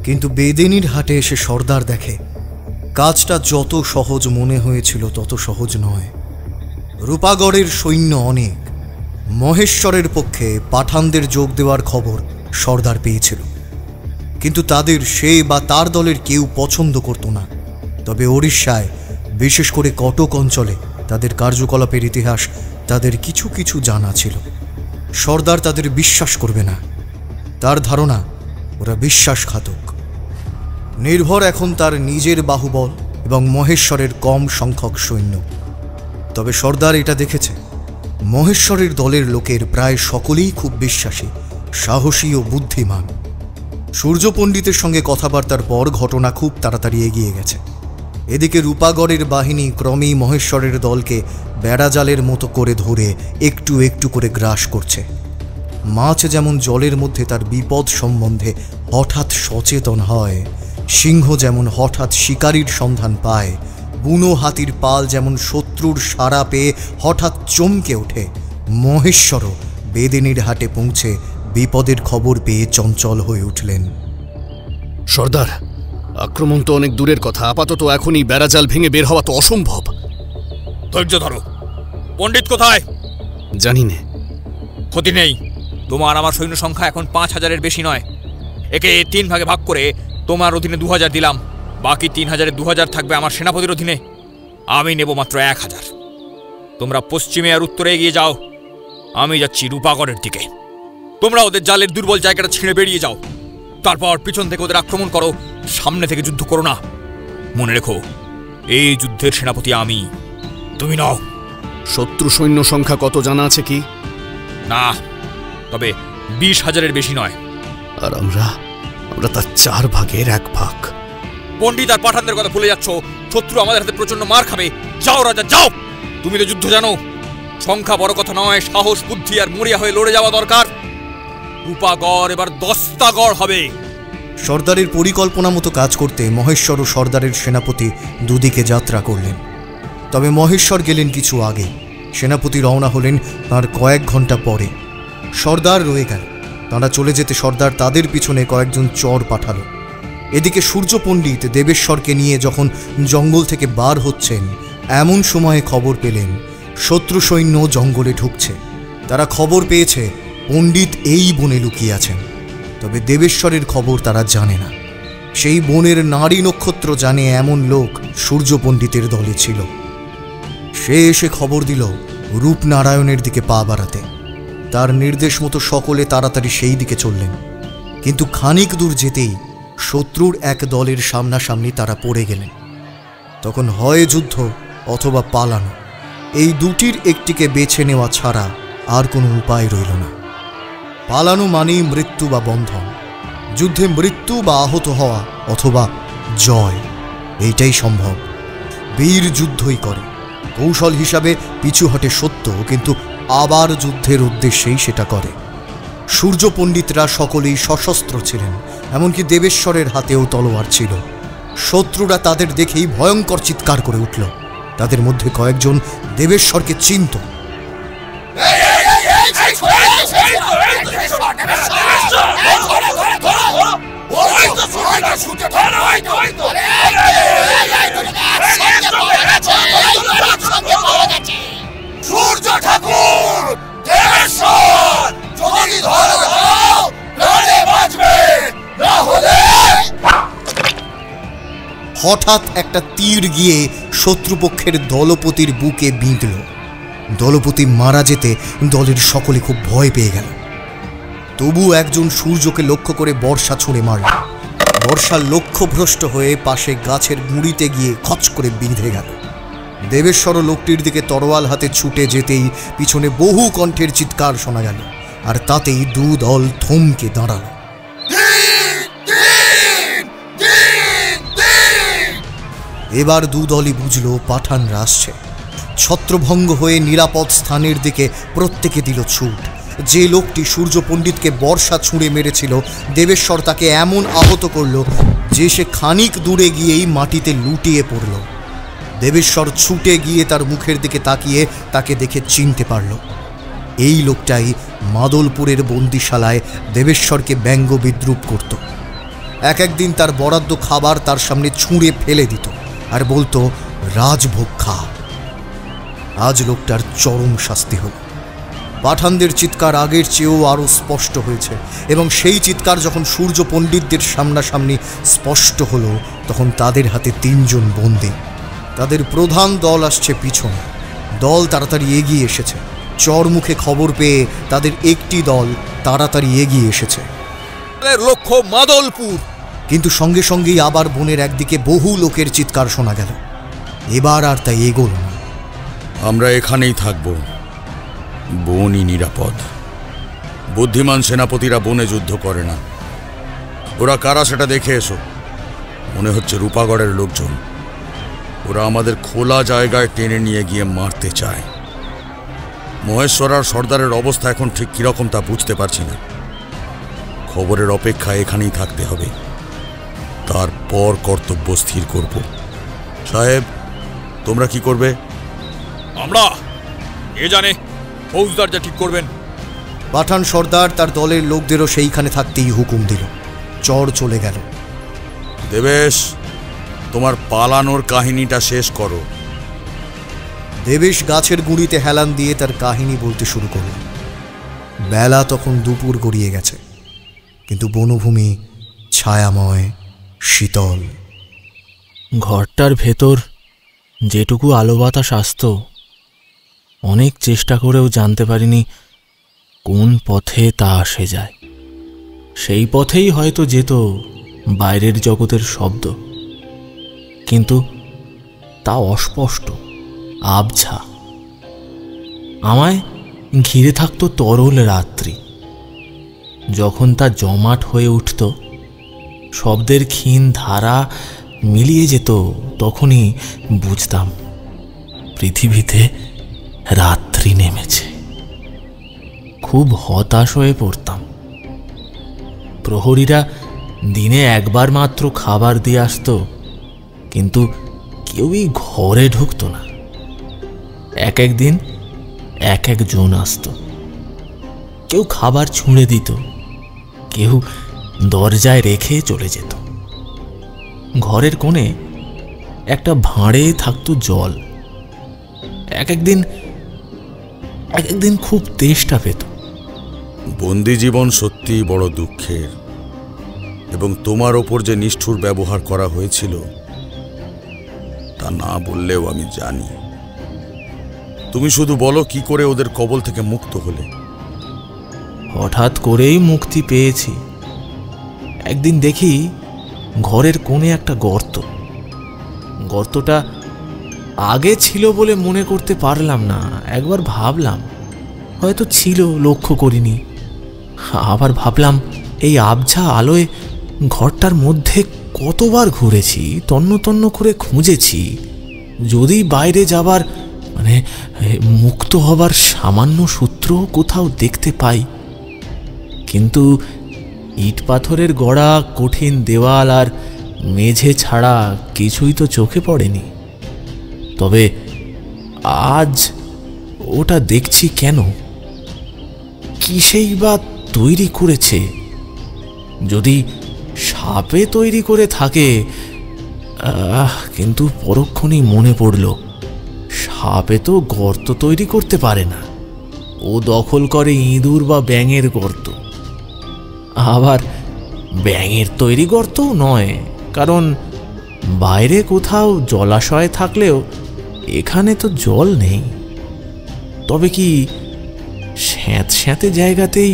কিন্তু বেদিনীর হাটে এসে সর্দার দেখে কাজটা যত সহজ মনে হয়েছিল তত সহজ নয়। রূপাগড়ের সৈন্য অনেক। মহেশ্বরের পক্ষে পাঠানদের যোগ দেওয়ার খবর সর্দার পেয়েছিল, কিন্তু তাদের সে বা তার দলের কেউ পছন্দ করত না। তবে ওড়িশায়, বিশেষ করে কটক অঞ্চলে তাদের কার্যকলাপের ইতিহাস তাদের কিছু কিছু জানা ছিল। সর্দার তাদের বিশ্বাস করবে না। তার ধারণা ওরা বিশ্বাসঘাতক। নির্ভর এখন তার নিজের বাহুবল এবং মহেশ্বরের কম সংখ্যক সৈন্য। তবে সর্দার এটা দেখেছে, মহেশ্বরের দলের লোকের প্রায় সকলেই খুব বিশ্বাসী, সাহসী ও বুদ্ধিমান। সূর্য পণ্ডিতের সঙ্গে কথাবার্তার পর ঘটনা খুব তাড়াতাড়ি এগিয়ে গেছে। এদিকে রূপাগড়ের বাহিনী ক্রমেই মহেশ্বরের দলকে বেড়াজালের মতো করে ধরে একটু একটু করে গ্রাস করছে। মাছ যেমন জলের মধ্যে তার বিপদ সম্বন্ধে হঠাৎ সচেতন হয়, সিংহ যেমন হঠাৎ শিকারীর সন্ধান পায়, বুনো হাতির পাল যেমন শত্রুর সাড়া পেয়ে হঠাৎ চমকে ওঠে, মহেশ্বরও বেদিনীর হাটে পৌঁছে বিপদের খবর পেয়ে চঞ্চল হয়ে উঠলেন। সর্দার, আক্রমণ তো অনেক দূরের কথা, আপাতত এখনই বেড়াজাল ভেঙে বের হওয়া তো অসম্ভব। ধৈর্য ধরো। পণ্ডিত কোথায়? জানি না। ক্ষতি নেই, তোমার আমার সৈন্য সংখ্যা এখন 5000-এর বেশি নয়। একে 3 ভাগে ভাগ করে তোমার অধীনে 2000 দিলাম, বাকি 3000-এর 2000 থাকবে আমার সেনাপতির অধীনে। আমি নেব মাত্র 1000। তোমরা পশ্চিমে আর উত্তরে এগিয়ে যাও, আমি যাচ্ছি রূপাগড়ের দিকে। তোমরা ওদের জালের দুর্বল জায়গাটা ছিঁড়ে বেরিয়ে যাও, তারপর পিছন থেকে ওদের আক্রমণ করো, সামনে থেকে যুদ্ধ করো না। মনে রেখো, এই যুদ্ধের সেনাপতি আমি, তুমি নও। শত্রু সৈন্য সংখ্যা কত জানা আছে কি? না, তবে 20,000-এর বেশি নয়। আর আমরা তার 4 ভাগের 1 ভাগ। পণ্ডিত আর পাঠানদের কথা ভুলে যাচ্ছ। শত্রু আমাদের হাতে প্রচন্ড মার খাবে। যাও রাজা, যাও। তুমি তো যুদ্ধ জানো, সংখ্যা বড় কথা নয়, সাহস, বুদ্ধি আর মরিয়া হয়ে লড়ে যাওয়া দরকার। রূপাগড় এবার 10টা গড় হবে। সর্দারের পরিকল্পনা মতো কাজ করতে মহেশ্বর ও সর্দারের সেনাপতি দুদিকে যাত্রা করলেন। তবে মহেশ্বর গেলেন কিছু আগে, সেনাপতি রওনা হলেন তার কয়েক ঘন্টা পরে। সর্দার রয়ে গেল। তাঁরা চলে যেতে সর্দার তাদের পিছনে কয়েকজন চর পাঠালো। এদিকে সূর্য পণ্ডিত দেবেশ্বরকে নিয়ে যখন জঙ্গল থেকে বার হচ্ছেন, এমন সময়ে খবর পেলেন শত্রু সৈন্য জঙ্গলে ঢুকছে। তারা খবর পেয়েছে পণ্ডিত এই বনে লুকিয়ে আছেন, তবে দেবেশ্বরের খবর তারা জানে না। সেই বনের নারী নক্ষত্র জানে এমন লোক সূর্য পণ্ডিতের দলে ছিল। সে এসে খবর দিল রূপনারায়ণের দিকে পা বাড়াতে। তার নির্দেশ মতো সকলে তাড়াতাড়ি সেই দিকে চললেন, কিন্তু খানিক দূর যেতেই শত্রুর এক দলের সামনাসামনি তারা পড়ে গেলেন। তখন হয় যুদ্ধ অথবা পালানো, এই দুটির একটিকে বেছে নেওয়া ছাড়া আর কোনো উপায় রইল না। পালানো মানেই মৃত্যু বা বন্ধন, যুদ্ধে মৃত্যু বা আহত হওয়া অথবা জয়, এইটাই সম্ভব। বীর যুদ্ধই করে, কৌশল হিসাবে পিছু হটে সত্য, কিন্তু আবার যুদ্ধের উদ্দেশ্যেই সেটা করে। সূর্য পণ্ডিতরা সকলেই সশস্ত্র ছিলেন, এমনকি দেবেশ্বরের হাতেও তলোয়ার ছিল। শত্রুরা তাদের দেখেই ভয়ঙ্কর চিৎকার করে উঠল। তাদের মধ্যে কয়েকজন দেবেশ্বরকে চিনত। হঠাৎ একটা তীর গিয়ে শত্রুপক্ষের দলপতির বুকে বিঁধল। দলপতি মারা যেতে দলের সকলে খুব ভয় পেয়ে গেল। তবু একজন সূর্যকে লক্ষ্য করে বর্ষা ছুঁড়ে মারল। বর্ষা লক্ষ্যভ্রষ্ট হয়ে পাশে গাছের গুঁড়িতে গিয়ে খচ করে বিঁধে গেল। দেবেশ্বর লোকটির দিকে তরোয়াল হাতে ছুটে যেতেই পিছনে বহু কণ্ঠের চিৎকার শোনা গেল, আর তাতেই দু দল থমকে দাঁড়াল। এবার দু দলই বুঝল পাঠানরা আসছে। ছত্রভঙ্গ হয়ে নিরাপদ স্থানের দিকে প্রত্যেকে দিল ছুট। যে লোকটি সূর্য পণ্ডিতকে বর্ষা ছুঁড়ে মেরেছিল, দেবেশ্বর তাকে এমন আহত করল যে সে খানিক দূরে গিয়েই মাটিতে লুটিয়ে পড়ল। দেবেশ্বর ছুটে গিয়ে তার মুখের দিকে তাকিয়ে তাকে দেখে চিনতে পারল। এই লোকটাই মাদলপুরের বন্দিশালায় দেবেশ্বরকে ব্যঙ্গ বিদ্রুপ করত। একদিন তার বরাদ্দ খাবার তার সামনে ছুঁড়ে ফেলে দিত আর বলতো, রাজভোগ খা। আজ লোকটার চরম শাস্তি হল। পাঠানদের চিৎকার আগের চেয়েও আরও স্পষ্ট হয়েছে, এবং সেই চিৎকার যখন সূর্য পণ্ডিতদের সামনাসামনি স্পষ্ট হলো, তখন তাদের হাতে 3 জন বন্দী। তাদের প্রধান দল আসছে পিছনে। দল তাড়াতাড়ি এগিয়ে এসেছে। চর মুখে খবর পেয়ে তাদের একটি দল তাড়াতাড়ি এগিয়ে এসেছে। লক্ষ্য মাদলপুর। কিন্তু সঙ্গে সঙ্গেই আবার বনের একদিকে বহু লোকের চিৎকার শোনা গেল। এবার আর তাই এগোল না। আমরা এখানেই থাকব, বনই নিরাপদ। বুদ্ধিমান সেনাপতিরা বনে যুদ্ধ করে না। ওরা কারা সেটা দেখে এসো। মনে হচ্ছে রূপাগড়ের লোকজন। ওরা আমাদের খোলা জায়গায় টেনে নিয়ে গিয়ে মারতে চায়। মহেশ্বর আর সর্দারের অবস্থা এখন ঠিক কিরকম তা বুঝতে পারছি না। খবরের অপেক্ষায় এখানেই থাকতে হবে, তারপর কর্তব্য স্থির করব। সাহেব, তোমরা কি করবে? আমরা এ জানে, ফৌজদার যা ঠিক করবেন। পাঠান সর্দার তার দলের লোকদেরও সেইখানে থাকতেই হুকুম দিল। চর চলে গেল। দেবেশ, তোমার পালানোর কাহিনীটা শেষ করো। দেবেশ গাছের গুঁড়িতে হেলান দিয়ে তার কাহিনী বলতে শুরু করল। বেলা তখন দুপুর গড়িয়ে গেছে, কিন্তু বনভূমি ছায়াময়, শীতল। ঘরটার ভেতর যেটুকু আলো বাতাস আসত, অনেক চেষ্টা করেও জানতে পারিনি কোন পথে তা আসে যায়। সেই পথেই হয়তো যেত বাইরের জগতের শব্দ, কিন্তু তা অস্পষ্ট, আবছা। আমায় ঘিরে থাকত তরল রাত্রি। যখন তা জমাট হয়ে উঠত, শব্দের ক্ষীণ ধারা মিলিয়ে যেত, তখনই বুঝতাম পৃথিবীতে রাত্রি নেমেছে। খুব হতাশ হয়ে পড়তাম। প্রহরীরা দিনে একবার মাত্র খাবার দিয়ে আসতো, কিন্তু কেউই ঘরে ঢুকতো না। এক একদিন এক একজন আসতো। কেউ খাবার ছুঁড়ে দিত, কেউ দরজায় রেখে চলে যেত। ঘরের কোণে একটা ভাঁড়ে থাকতো জল। এক একদিন খুব তেষ্টা পেত। বন্দি জীবন সত্যিই বড় দুঃখের, এবং তোমার ওপর যে নিষ্ঠুর ব্যবহার করা হয়েছিল তা না বললেও আমি জানি। তুমি শুধু বলো, কি করে ওদের কবল থেকে মুক্ত হলে? হঠাৎ করেই মুক্তি পেয়েছি। একদিন দেখি ঘরের কোণে একটা গর্ত। গর্তটা আগে ছিল বলে মনে করতে পারলাম না। একবার ভাবলাম হয়তো ছিল, লক্ষ্য করিনি। আবার ভাবলাম এই আবছা আলোয় ঘরটার মধ্যে কতবার ঘুরেছি, তন্ন তন্ন করে খুঁজেছি, যদি বাইরে যাবার মুক্ত হবার সামান্য সূত্র কোথাও দেখতে পাই। কিন্তু ইট পাথরের গড়া কঠিন দেওয়াল আর মেঝে ছাড়া কিছুই তো চোখে পড়েনি। তবে আজ ওটা দেখছি কেন? কিসেই বা তৈরি করেছে? যদি সাপে তৈরি করে থাকে, কিন্তু পরক্ষণেই মনে পড়ল সাপে তো গর্ত তৈরি করতে পারে না। ও দখল করে ইঁদুর বা ব্যাঙের গর্ত। আবার ব্যাঙের তৈরি গর্তও নয়, কারণ বাইরে কোথাও জলাশয় থাকলেও এখানে তো জল নেই। তবে কি স্যাঁতস্যাঁতে জায়গাতেই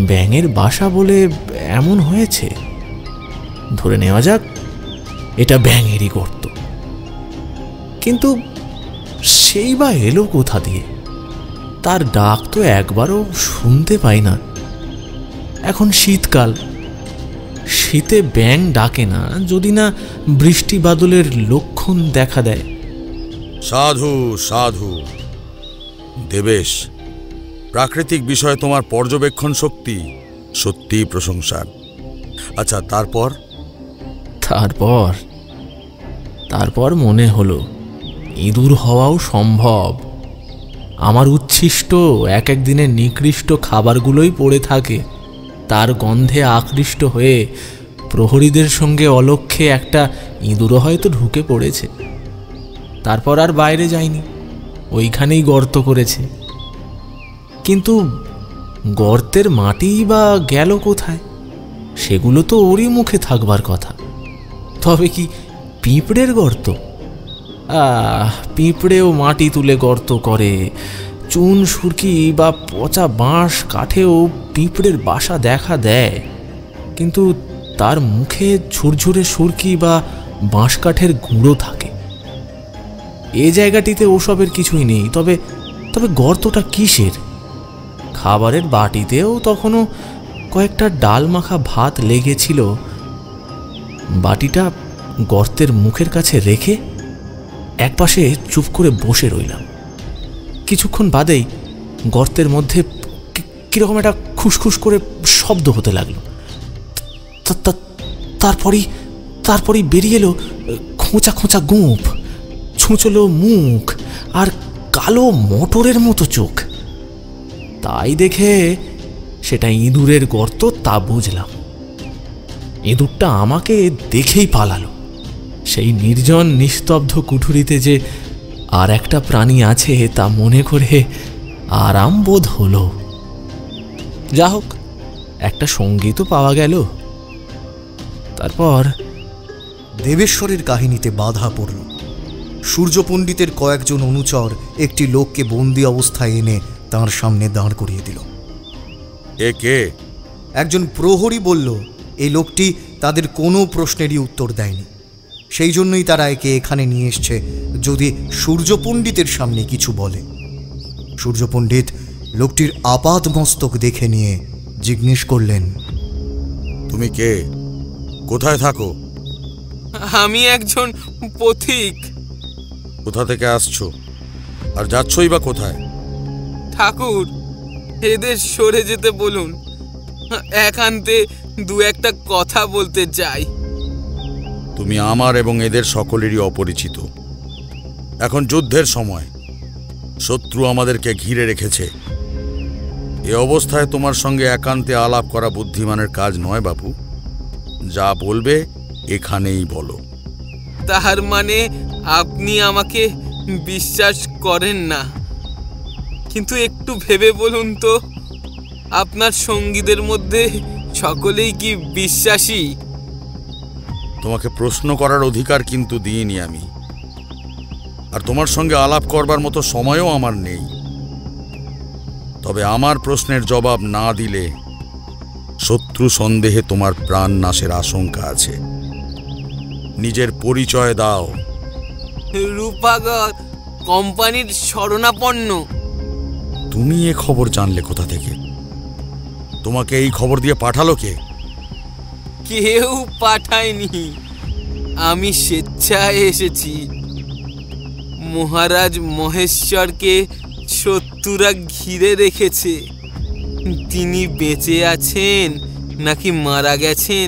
ব্যাঙের বাসা বলে এমন হয়েছে? ধরে নেওয়া যাক এটা ব্যাঙেরই গর্ত। কিন্তু সেই বা এলো কোথা দিয়ে? তার ডাক তো একবারও শুনতে পাই না। এখন শীতকাল, শীতে ব্যাঙ ডাকে না, যদি না বৃষ্টি বাদলের লক্ষণ দেখা দেয়। সাধু সাধু। দেবেশ, প্রাকৃতিক বিষয়ে তোমার পর্যবেক্ষণ শক্তি সত্যিই প্রশংসার। আচ্ছা, তারপর মনে হলো ইঁদুর হওয়াও সম্ভব। আমার উচ্ছিষ্ট এক একদিনের নিকৃষ্ট খাবারগুলোই পড়ে থাকে, তার গন্ধে আকৃষ্ট হয়ে প্রহরীদের সঙ্গে অলক্ষ্যে একটা ইঁদুরও হয়তো ঢুকে পড়েছে। তারপর আর বাইরে যায়নি, ওইখানেই গর্ত করেছে। কিন্তু গর্তের মাটিই বা গেল কোথায়? সেগুলো তো ওরই মুখে থাকবার কথা। তবে কি পিঁপড়ের গর্ত? পিঁপড়েও মাটি তুলে গর্ত করে। চুন সুরকি বা পচা বাঁশ কাঠেও পিঁপড়ের বাসা দেখা দেয়, কিন্তু তার মুখে ঝুরঝুরে সুরকি বা বাঁশ কাঠের গুঁড়ো থাকে। এ জায়গাটিতে ওসবের কিছুই নেই। তবে গর্তটা কিসের? খাবারের বাটিতেও তখনও কয়েকটা ডাল মাখা ভাত লেগেছিল। বাটিটা গর্তের মুখের কাছে রেখে একপাশে চুপ করে বসে রইলাম। কিছুক্ষণ বাদেই গর্তের মধ্যে কিরকম একটা খুসখুস করে শব্দ হতে লাগলো। তারপরই বেরিয়ে এলো খোঁচা খোঁচা গোঁফ, ছুঁচলো মুখ আর কালো মটরের মতো চোখ। তাই দেখে সেটা ইঁদুরের গর্ত তা বুঝলাম। ইঁদুরটা আমাকে দেখেই পালালো। সেই নির্জন নিস্তব্ধ কুঠুরিতে যে আর একটা প্রাণী আছে তা মনে করে আরাম বোধ হলো। যা হোক, একটা সঙ্গী তো পাওয়া গেল। তারপর দেবেশ্বরের কাহিনীতে বাধা পড়ল। সূর্য পণ্ডিতের কয়েকজন অনুচর একটি লোককে বন্দি অবস্থায় এনে তাঁর সামনে দাঁড় করিয়ে দিল। এ কে? একজন প্রহরী বলল, এই লোকটি তাদের কোনো প্রশ্নেরই উত্তর দেয়নি, সেই জন্যই তারা একে এখানে নিয়ে এসছে যদি সূর্য পণ্ডিতের সামনে কিছু বলে। সূর্য পণ্ডিত লোকটির আপাত মস্তক দেখে নিয়ে জিজ্ঞেস করলেন, তুমি কে? কোথায় থাকো? আমি একজন পথিক। কোথা থেকে আসছো আর যাচ্ছই বা কোথায়? ঠাকুর, এদের সরে যেতে বলুন, একান্তে দু একটা কথা বলতে চাই। তুমি আমার এবং এদের সকলেরই অপরিচিত। এখন যুদ্ধের সময়, শত্রু আমাদেরকে ঘিরে রেখেছে। এ অবস্থায় তোমার সঙ্গে একান্তে আলাপ করা বুদ্ধিমানের কাজ নয় বাপু। যা বলবে এখানেই বলো। তার মানে আপনি আমাকে বিশ্বাস করেন না? কিন্তু একটু ভেবে বলুন তো, আপনার সঙ্গীদের মধ্যে সকলেই কি বিশ্বাসী? তোমাকে প্রশ্ন করার অধিকার কিন্তু দিইনি আমি, আর তোমার সঙ্গে আলাপ করবার মতো সময়ও আমার নেই। তবে আমার প্রশ্নের জবাব না দিলে শত্রু সন্দেহে তোমার প্রাণ নাশের আশঙ্কা আছে। নিজের পরিচয় দাও। রূপাগর কোম্পানির শরণাপন্ন। তুমি এ খবর জানলে কোথা থেকে? তোমাকে এই খবর দিয়ে পাঠালো কে? কেউ পাঠায়নি, আমি স্বেচ্ছায় এসেছি। মহারাজ মহেশ্বরকে শত্রুরা ঘিরে রেখেছে। তিনি বেঁচে আছেন নাকি মারা গেছেন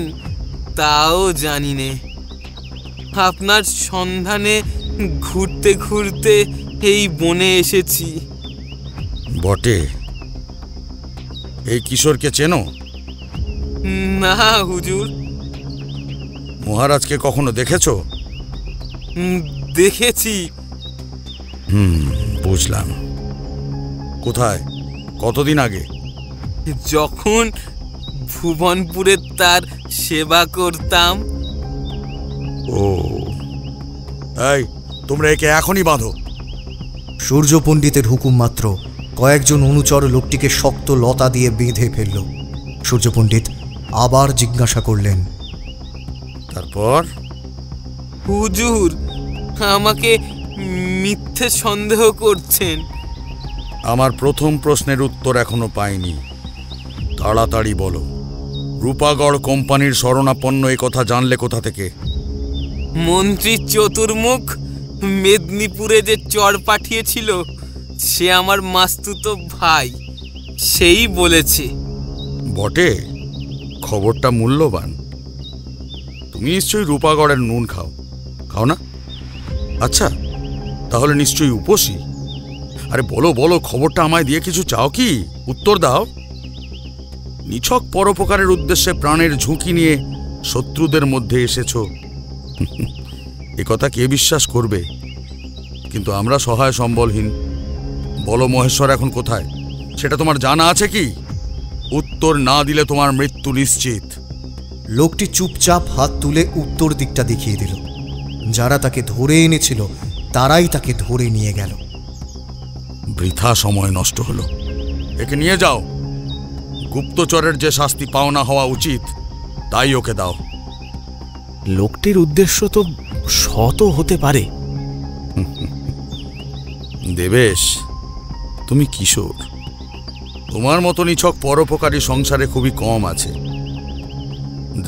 তাও জানি না। আপনার সন্ধানে ঘুরতে ঘুরতে এই বনে এসেছি। বটে। এই কিশোরকে চেনো? না হুজুর। মহারাজকে কখনো দেখেছো? দেখেছি। বুঝলাম। কোথায়? কতদিন আগে? যখন ভুবনপুরে তার সেবা করতাম। ও, এই তোমরা একে এখনই বাঁধো। সূর্য পণ্ডিতের হুকুম মাত্র কয়েকজন অনুচর লোকটিকে শক্ত লতা দিয়ে বেঁধে ফেলল। সূর্য পণ্ডিত আবার জিজ্ঞাসা করলেন, তারপর? হুজুর, আমাকে মিথ্যে সন্দেহ করছেন। আমার প্রথম প্রশ্নের উত্তর এখনো পাইনি। তাড়াতাড়ি বলো, রূপাগড় কোম্পানির শরণাপন্ন এ কথা জানলে কোথা থেকে? মন্ত্রী চতুর্মুখ মেদিনীপুরে যে চর পাঠিয়েছিল, সে আমার মাস্তুতো ভাই, সেই বলেছে। বটে, খবরটা মূল্যবান। তুমি নিশ্চয়ই রূপাগড়ের নুন খাও, খাও না? আচ্ছা, তাহলে নিশ্চয়ই উপসী। আরে বলো বলো, খবরটা আমায় দিয়ে কিছু চাও কি? উত্তর দাও। নিছক পরোপকারের উদ্দেশ্যে প্রাণের ঝুঁকি নিয়ে শত্রুদের মধ্যে এসেছো, এ কথা কে বিশ্বাস করবে? কিন্তু আমরা সহায় সম্বলহীন। বলো, মহেশ্বর এখন কোথায়? সেটা তোমার জানা আছে কি? উত্তর না দিলে তোমার মৃত্যু নিশ্চিত। লোকটি চুপচাপ হাত তুলে উত্তর দিকটা দেখিয়ে দিল। যারা তাকে ধরে এনেছিল তারাই তাকে ধরে নিয়ে গেল। বৃথা সময় নষ্ট হলো। একে নিয়ে যাও। গুপ্তচরের যে শাস্তি পাওনা হওয়া উচিত তাই ওকে দাও। লোকটির উদ্দেশ্য তো সৎ হতে পারে। দেবেশ, তুমি কিশোর, তোমার মতো নিছক পরোপকারী সংসারে খুবই কম আছে।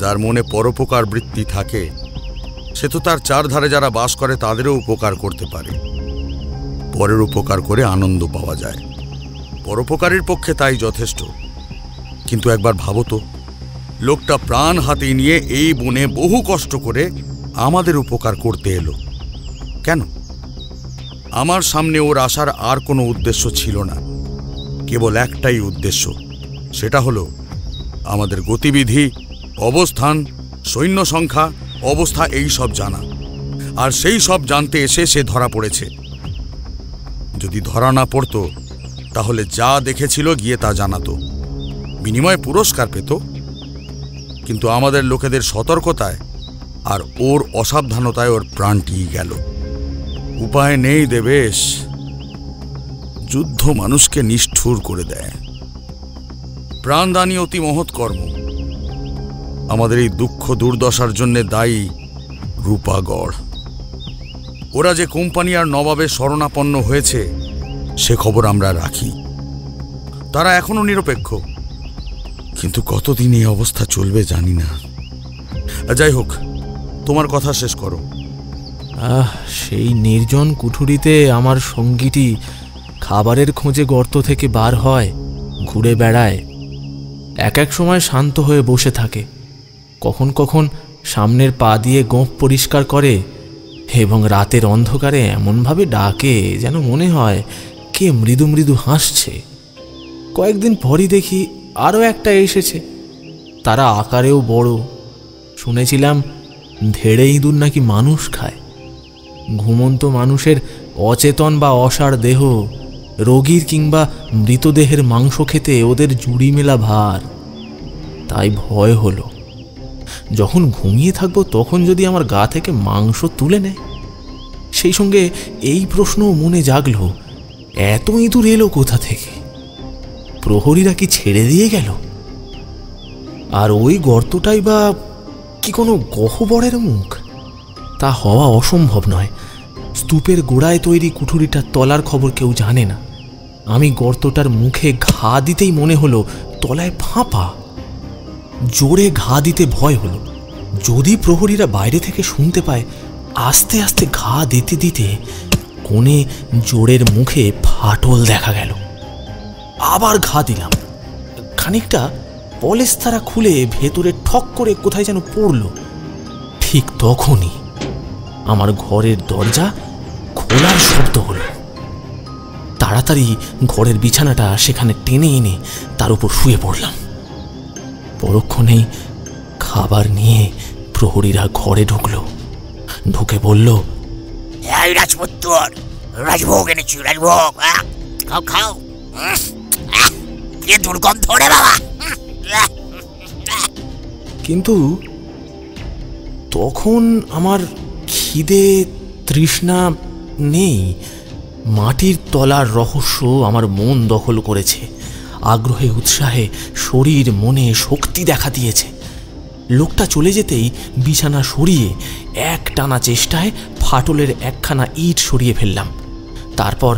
যার মনে পরোপকার বৃত্তি থাকে সে তো তার চারধারে যারা বাস করে তাদেরও উপকার করতে পারে। পরের উপকার করে আনন্দ পাওয়া যায়, পরোপকারীর পক্ষে তাই যথেষ্ট। কিন্তু একবার ভাবো তো, লোকটা প্রাণ হাতে নিয়ে এই বনে বহু কষ্ট করে আমাদের উপকার করতে এলো কেন? আমার সামনে ওর আসার আর কোনো উদ্দেশ্য ছিল না, কেবল একটাই উদ্দেশ্য, সেটা হলো আমাদের গতিবিধি, অবস্থান, সৈন্য সংখ্যা, অবস্থা এই সব জানা। আর সেই সব জানতে এসে সে ধরা পড়েছে। যদি ধরা না পড়তো তাহলে যা দেখেছিল গিয়ে তা জানাতো, বিনিময়ে পুরস্কার পেত। কিন্তু আমাদের লোকেদের সতর্কতায় আর ওর অসাবধানতায় ওর প্রাণটি গেল। উপায় নেই দেবেশ, যুদ্ধ মানুষকে নিষ্ঠুর করে দেয়। প্রাণদানী অতি মহৎ কর্ম। আমাদের এই দুঃখ দুর্দশার জন্য দায়ী রূপাগড়। ওরা যে কোম্পানি আর নবাবের শরণাপন্ন হয়েছে সে খবর আমরা রাখি। তারা এখনো নিরপেক্ষ, কিন্তু কতদিন এই অবস্থা চলবে জানি না। যাই হোক, তোমার কথা শেষ করো। সেই নির্জন কুঠুরিতে আমার সঙ্গীটি খাবারের খোঁজে গর্ত থেকে বার হয়, ঘুরে বেড়ায়। এক সময় শান্ত হয়ে বসে থাকে, কখন কখন সামনের পা দিয়ে গোঁফ পরিষ্কার করে এবং রাতের অন্ধকারে এমনভাবে ডাকে যেন মনে হয় কে মৃদু মৃদু হাসছে। কয়েকদিন পরই দেখি আরও একটা এসেছে। তারা আকারেও বড়। শুনেছিলাম ধেড়ে ইঁদুর নাকি মানুষ খায়। ঘুমন্ত মানুষের অচেতন বা অসাড় দেহ, রোগীর কিংবা মৃতদেহের মাংস খেতে ওদের জুড়ি মেলা ভার। তাই ভয় হলো, যখন ঘুমিয়ে থাকবো তখন যদি আমার গা থেকে মাংস তুলে নেয়। সেই সঙ্গে এই প্রশ্নও মনে জাগলো, এত ইঁদুর এলো কোথা থেকে? প্রহরীরা কি ছেড়ে দিয়ে গেল? আর ওই গর্তটাই বা কি কোনো গহ্বরের মুখ? তা হওয়া অসম্ভব নয়। স্তূপের গোড়ায় তৈরি কুঠুরিটার তলার খবর কেউ জানে না। আমি গর্তটার মুখে ঘা দিতেই মনে হলো তলায় ফাঁপা। জোরে ঘা দিতে ভয় হলো, যদি প্রহরীরা বাইরে থেকে শুনতে পায়। আস্তে আস্তে ঘা দিতে দিতে কোণে জোরের মুখে ফাটল দেখা গেল। আবার ঘা দিলাম, খানিকটা পলেস্তারা খুলে ভেতরে ঠক করে কোথায় যেন পড়ল। ঠিক তখনই আমার ঘরের দরজা খোলার শব্দ হলো। তাড়াতাড়ি ঘরের বিছানাটা সেখানে টেনে এনে তার উপর শুয়ে পড়লাম। পরক্ষণেই খাবার নিয়ে প্রহরীরা ঘরে ঢুকলো। ঢুকে বলল, এই রাজপুত্র, রাজভোগ এনেছি, রাজভোগ, খাও খাও। কি দুর্গন্ধ রে বাবা! কিন্তু তখন আমার খিদে তৃষ্ণা নেই। মাটির তলার রহস্য আমার মন দখল করেছে। আগ্রহে উৎসাহে শরীর মনে শক্তি দেখা দিয়েছে। লোকটা চলে যেতেই বিছানা সরিয়ে এক টানা চেষ্টায় ফাটলের একখানা ইট সরিয়ে ফেললাম। তারপর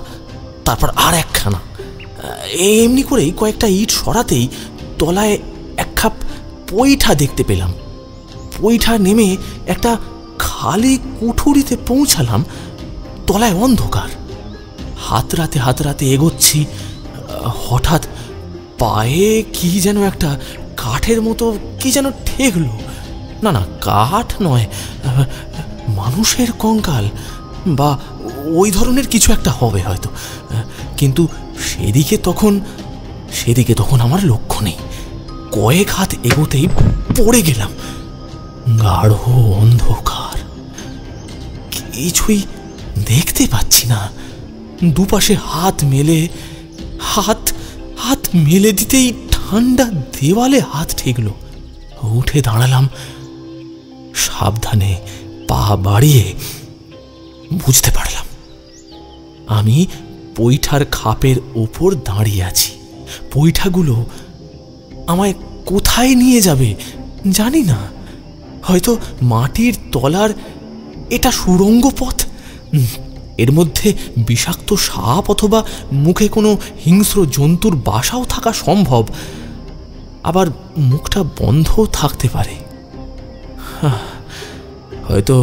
আর একখানা। এমনি করেই কয়েকটা ইট সরাতেই তলায় এক খাপ পৈঠা দেখতে পেলাম। পৈঠা নেমে একটা খালি কুঠুরিতে পৌঁছালাম। তলায় অন্ধকার। হাতরাতে এগোচ্ছি, হঠাৎ পায়ে কি যেন একটা কাঠের মতো কি যেন ঠেকলো। না, কাঠ নয়, মানুষের কঙ্কাল বা ওই ধরনের কিছু একটা হবে হয়তো। কিন্তু সেদিকে তখন আমার লক্ষ্য নেই। কয়েক হাত এগোতেই পড়ে গেলাম। গাঢ় অন্ধকার, কিছুই দেখতে পাচ্ছি না। দুপাশে হাত মেলে দিতেই ঠান্ডা দেওয়ালে হাত ঠেকলো। উঠে দাঁড়ালাম। সাবধানে পা বাড়িয়ে বুঝতে পারলাম আমি পৈঠার খাপের ওপর দাঁড়িয়ে আছি। পৈঠাগুলো আমায় কোথায় নিয়ে যাবে জানি না। হয়তো মাটির তলার এটা সুড়ঙ্গ পথ, এর মধ্যে বিষাক্ত সাপ অথবা মুখে কোনো হিংস্র জন্তুর বাসাও থাকা সম্ভব, আবার মুখটা বন্ধও থাকতে পারে। হয়তো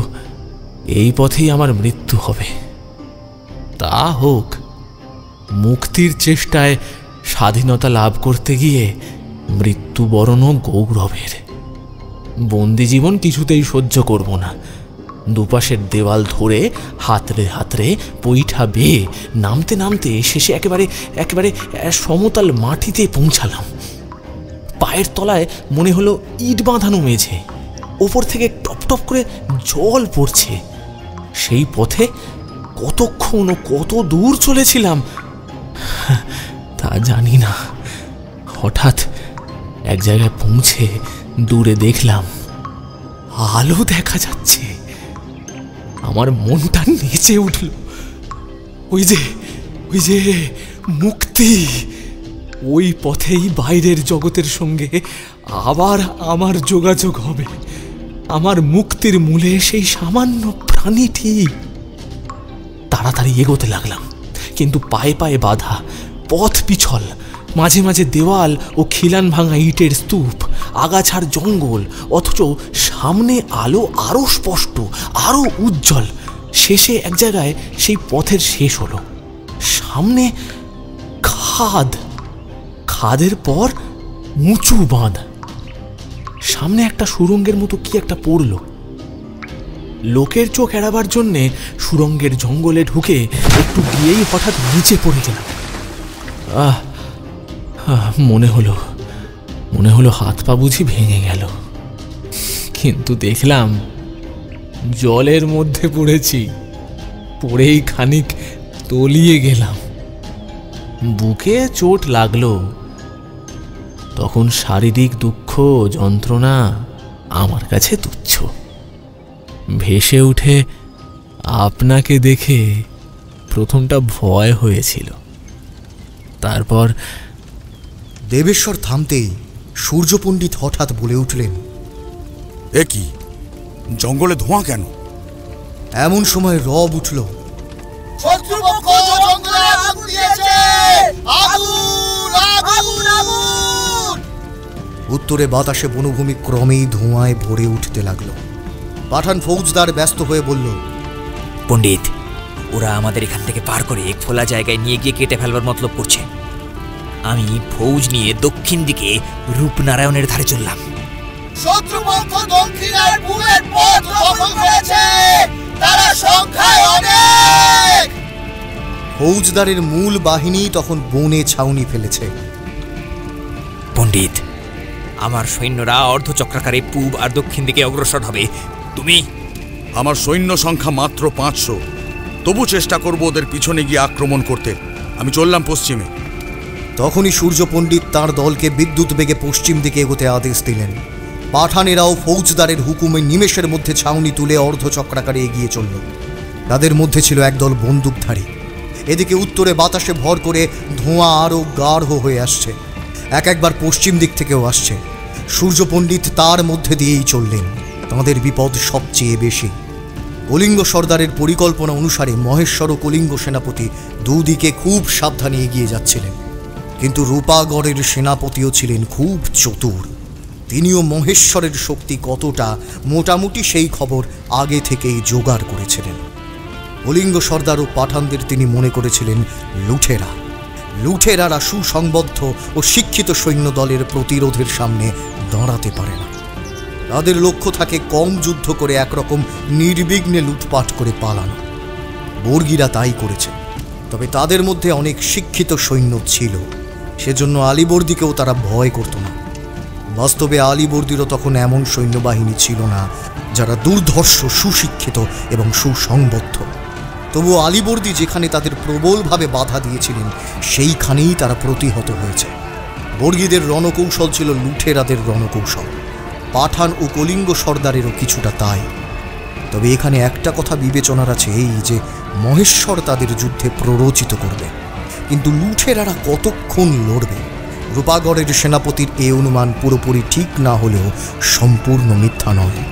এই পথেই আমার মৃত্যু হবে। তা হোক, মুক্তির চেষ্টায় স্বাধীনতা লাভ করতে গিয়ে মৃত্যুবরণও গৌরবের। বন্দি জীবন কিছুতেই সহ্য করব না। দুপাশের দেওয়াল ধরে হাতড়ে হাতড়ে পৈঠা বেয়ে নামতে নামতে শেষে একেবারে সমতল মাটিতে পৌঁছালাম। পায়ের তলায় মনে হলো ইট বাঁধানো মেঝে, ওপর থেকে টপ টপ করে জল পড়ছে। সেই পথে কতক্ষণ ও কত দূর চলেছিলাম তা জানি না। হঠাৎ এক জায়গায় পৌঁছে দূরে দেখলাম আলো দেখা যাচ্ছে। আমার মনটা নেচে উঠল। ওই যে মুক্তি! ওই পথেই বাইরের জগতের সঙ্গে আবার আমার যোগাযোগ হবে। আমার মুক্তির মূলে সেই সামান্য প্রাণীটি। তাড়াতাড়ি এগোতে লাগলাম, কিন্তু পায়ে পায়ে বাধা, পথ পিছল, মাঝে মাঝে দেওয়াল ও খিলান ভাঙা ইটের স্তূপ, আগাছার জঙ্গল, অথচ সামনে আলো আরো স্পষ্ট, আরো উজ্জ্বল। শেষে এক জায়গায় সেই পথের শেষ হলো। সামনে খাদ, খাদের পর উঁচু বাঁধ। সামনে একটা সুড়ঙ্গের মতো কি একটা পড়ল। লোকের চোখ এড়াবার জন্যে সুড়ঙ্গের জঙ্গলে ঢুকে একটু গিয়েই হঠাৎ নিচে পড়ে গেলাম। মনে হলো হাত পা বুঝি ভেঙে গেল, কিন্তু দেখলাম জলের মধ্যে পড়েছি। পড়েই খানিক তলিয়ে গেলাম। বুকে চোট লাগলো। তখন শারীরিক দুঃখ যন্ত্রণা আমার কাছে তুচ্ছ। ভেসে উঠে আপনাকে দেখে প্রথমটা ভয় হয়েছিল, তারপর। দেবেশ্বর থামতেই সূর্য পণ্ডিত হঠাৎ বলে উঠলেন, এ কি, জঙ্গলে ধোঁয়া কেন? এমন সময় রব উঠল, উত্তরে বাতাসে বনভূমি ক্রমেই ধোঁয়ায় ভরে উঠতে লাগলো। পাঠান ফৌজদার ব্যস্ত হয়ে বলল, পণ্ডিত, ওরা আমাদের এখান থেকে পার করে খোলা জায়গায় নিয়ে গিয়ে কেটে ফেলবার মতলব করছে। আমি ফৌজ নিয়ে দক্ষিণ দিকে রূপনারায়ণের ধারে চললাম। শত্রুপক্ষ দক্ষিণের পূবের পথ দখল করেছে, তারা সংখ্যায় অনেক। ফৌজদারের মূল বাহিনী তখন বনে ছাউনি ফেলেছে। পণ্ডিত, আমার সৈন্যরা অর্ধচক্রাকারে পূব আর দক্ষিণ দিকে অগ্রসর হবে। তুমি? আমার সৈন্য সংখ্যা মাত্র 500, তবু চেষ্টা করব ওদের পিছনে গিয়ে আক্রমণ করতে। আমি চললাম পশ্চিমে। তখনই সূর্য পণ্ডিত তাঁর দলকে বিদ্যুৎ বেগে পশ্চিম দিকে এগোতে আদেশ দিলেন। পাঠানেরাও ফৌজদারের হুকুমে নিমেষের মধ্যে ছাউনি তুলে অর্ধচক্রাকারে এগিয়ে চলল। তাদের মধ্যে ছিল একদল বন্দুকধারী। এদিকে উত্তরে বাতাসে ভর করে ধোঁয়া আরও গাঢ় হয়ে আসছে, একবার পশ্চিম দিক থেকেও আসছে। সূর্য পণ্ডিত তার মধ্যে দিয়েই চললেন। তাঁদের বিপদ সবচেয়ে বেশি। কলিঙ্গ সর্দারের পরিকল্পনা অনুসারে মহেশ্বর ও কলিঙ্গ সেনাপতি দুদিকে খুব সাবধানে এগিয়ে যাচ্ছিলেন, কিন্তু রূপাগড়ের সেনাপতিও ছিলেন খুব চতুর। তিনিও মহেশ্বরের শক্তি কতটা মোটামুটি সেই খবর আগে থেকেই জোগাড় করেছিলেন। কলিঙ্গ সর্দার ও পাঠানদের তিনি মনে করেছিলেন লুঠেরা। লুঠেরারা সুসংবদ্ধ ও শিক্ষিত সৈন্য দলের প্রতিরোধের সামনে দাঁড়াতে পারে না। তাদের লক্ষ্য থাকে কম যুদ্ধ করে একরকম নির্বিঘ্নে লুটপাট করে পালানো। বর্গীরা তাই করেছে, তবে তাদের মধ্যে অনেক শিক্ষিত সৈন্য ছিল, সেজন্য আলীবর্দীকেও তারা ভয় করত না। বাস্তবে আলীবর্দীরও তখন এমন সৈন্যবাহিনী ছিল না যারা দুর্ধর্ষ, সুশিক্ষিত এবং সুসংবদ্ধ। তবু আলীবর্দী যেখানে তাদের প্রবলভাবে বাধা দিয়েছিলেন, সেইখানেই তারা প্রতিহত হয়েছে। বর্গীদের রণকৌশল ছিল লুঠেরাদের রণকৌশল। পাঠান ও কলিঙ্গ সর্দারেরও কিছুটা তাই। তবে এখানে একটা কথা বিবেচনার আছে, এই যে মহেশ্বর তাদের যুদ্ধে প্ররোচিত করবে, কিন্তু লুঠেরারা কতক্ষণ লড়বে। রূপাগড়ের সেনাপতির এ অনুমান পুরোপুরি ঠিক না হলেও সম্পূর্ণ মিথ্যা নয়।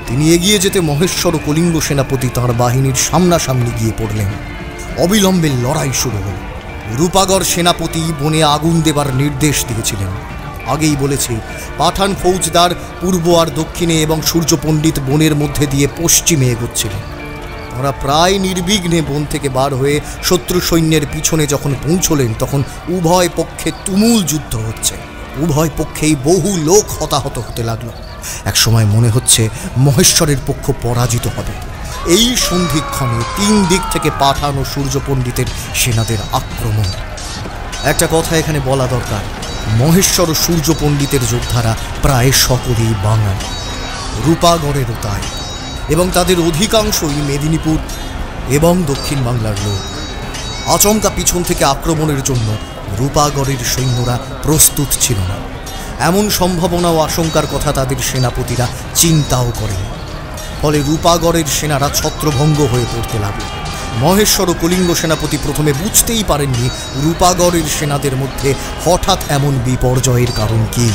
তিনি এগিয়ে যেতে মহেশ্বর ও কলিঙ্গ সেনাপতি তাঁর বাহিনীর সামনাসামনি গিয়ে পড়লেন। অবিলম্বে লড়াই শুরু হল। রূপাগড় সেনাপতি বনে আগুন দেবার নির্দেশ দিয়েছিলেন। আগেই বলেছি, পাঠান ফৌজদার পূর্ব আর দক্ষিণে এবং সূর্য পণ্ডিত বনের মধ্যে দিয়ে পশ্চিমে এগোচ্ছিলেন। তাঁরা প্রায় নির্বিঘ্নে বন থেকে বার হয়ে শত্রু সৈন্যের পিছনে যখন পৌঁছলেন, তখন উভয় পক্ষে তুমুল যুদ্ধ হচ্ছে। উভয় পক্ষেই বহু লোক হতাহত হতে লাগলো। একসময় মনে হচ্ছে মহেশ্বরের পক্ষ পরাজিত হবে। এই সন্ধিক্ষণে 3 দিক থেকে পাঠান ও সূর্য পণ্ডিতের সেনাদের আক্রমণ। একটা কথা এখানে বলা দরকার, মহেশ্বর ও সূর্য পণ্ডিতের যোদ্ধারা প্রায় সকলেই বাঙালি, রূপাগড়েরও তাই, এবং তাদের অধিকাংশই মেদিনীপুর এবং দক্ষিণ বাংলার লোক। আচমকা পিছন থেকে আক্রমণের জন্য রূপাগড়ের সৈন্যরা প্রস্তুত ছিল না। এমন সম্ভাবনা ও আশঙ্কার কথা তাদের সেনাপতিরা চিন্তাও করেন। ফলে রূপাগড়ের সেনারা ছত্রভঙ্গ হয়ে পড়তে লাগল। মহেশ্বর ও কলিঙ্গ সেনাপতি প্রথমে বুঝতেই পারেননি রূপাগড়ের সেনাদের মধ্যে হঠাৎ এমন বিপর্যয়ের কারণ কী,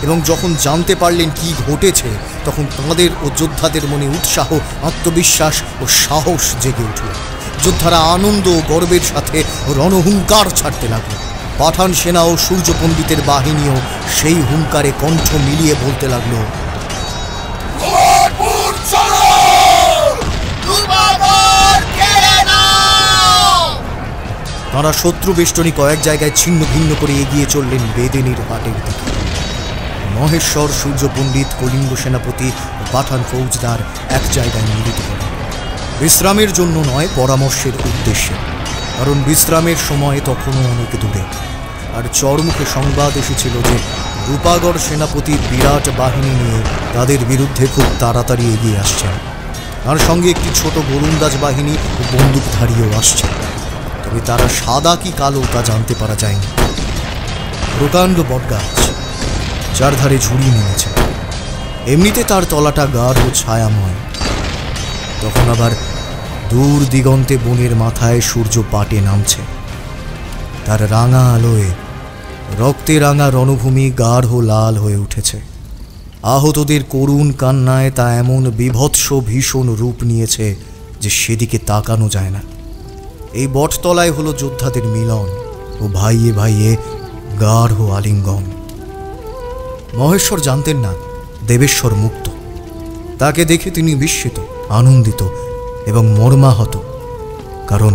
এবং যখন জানতে পারলেন কি ঘটেছে, তখন তাঁদের ও যোদ্ধাদের মনে উৎসাহ, আত্মবিশ্বাস ও সাহস জেগে উঠল। যোদ্ধারা আনন্দ ও গর্বের সাথে রণহুঙ্কার ছাড়তে লাগল। পাঠান সেনা ও সূর্য পণ্ডিতের বাহিনীও সেই হুঙ্কারে কণ্ঠ মিলিয়ে বলতে লাগল, তাঁরা শত্রু বেষ্টনী কয়েক জায়গায় ছিন্ন ভিন্ন করে এগিয়ে চললেন বেদেনীর হাটের দিকে। মহেশ্বর, সূর্য পণ্ডিত, কলিঙ্গ সেনাপতি ও পাঠান ফৌজদার এক জায়গায় মিলিত হলেন। বিশ্রামের জন্য নয়, পরামর্শের উদ্দেশ্যে। কারণ বিশ্রামের সময় তখনও অনেক দূরে। আর চরমুখে সংবাদ এসেছিল যে রূপাগড় সেনাপতি বিরাট বাহিনী নিয়ে তাদের বিরুদ্ধে খুব তাড়াতাড়ি এগিয়ে আসছেন। তার সঙ্গে একটি ছোট গোলন্দাজ বাহিনী ও বন্দুকধারীও আসছে। তবে তারা সাদা কি কালো তা জানতে পারা যায়নি। প্রকাণ্ড বটগাছ, চারধারে ঝুড়ি নেমেছে। এমনিতে তার তলাটা গাঢ় ও ছায়াময়। তখন আবার দূর দিগন্তে বনের মাথায় সূর্য পাটে নামছে। তার রাঙা আলোয় রক্তে রাঙা রণভূমি গাঢ় লাল হয়ে উঠেছে। আহতদের করুণ কান্নায় তা এমন বিভৎস ভীষণ রূপ নিয়েছে যে সেদিকে তাকানো যায় না। এই বটতলায় হলো যোদ্ধাদের মিলন ও ভাইয়ে ভাইয়ে গাঢ় আলিঙ্গন। মহেশ্বর জানতেন না দেবেশ্বর মুক্ত। তাকে দেখে তিনি বিস্মিত, আনন্দিত এবং মর্মাহত। কারণ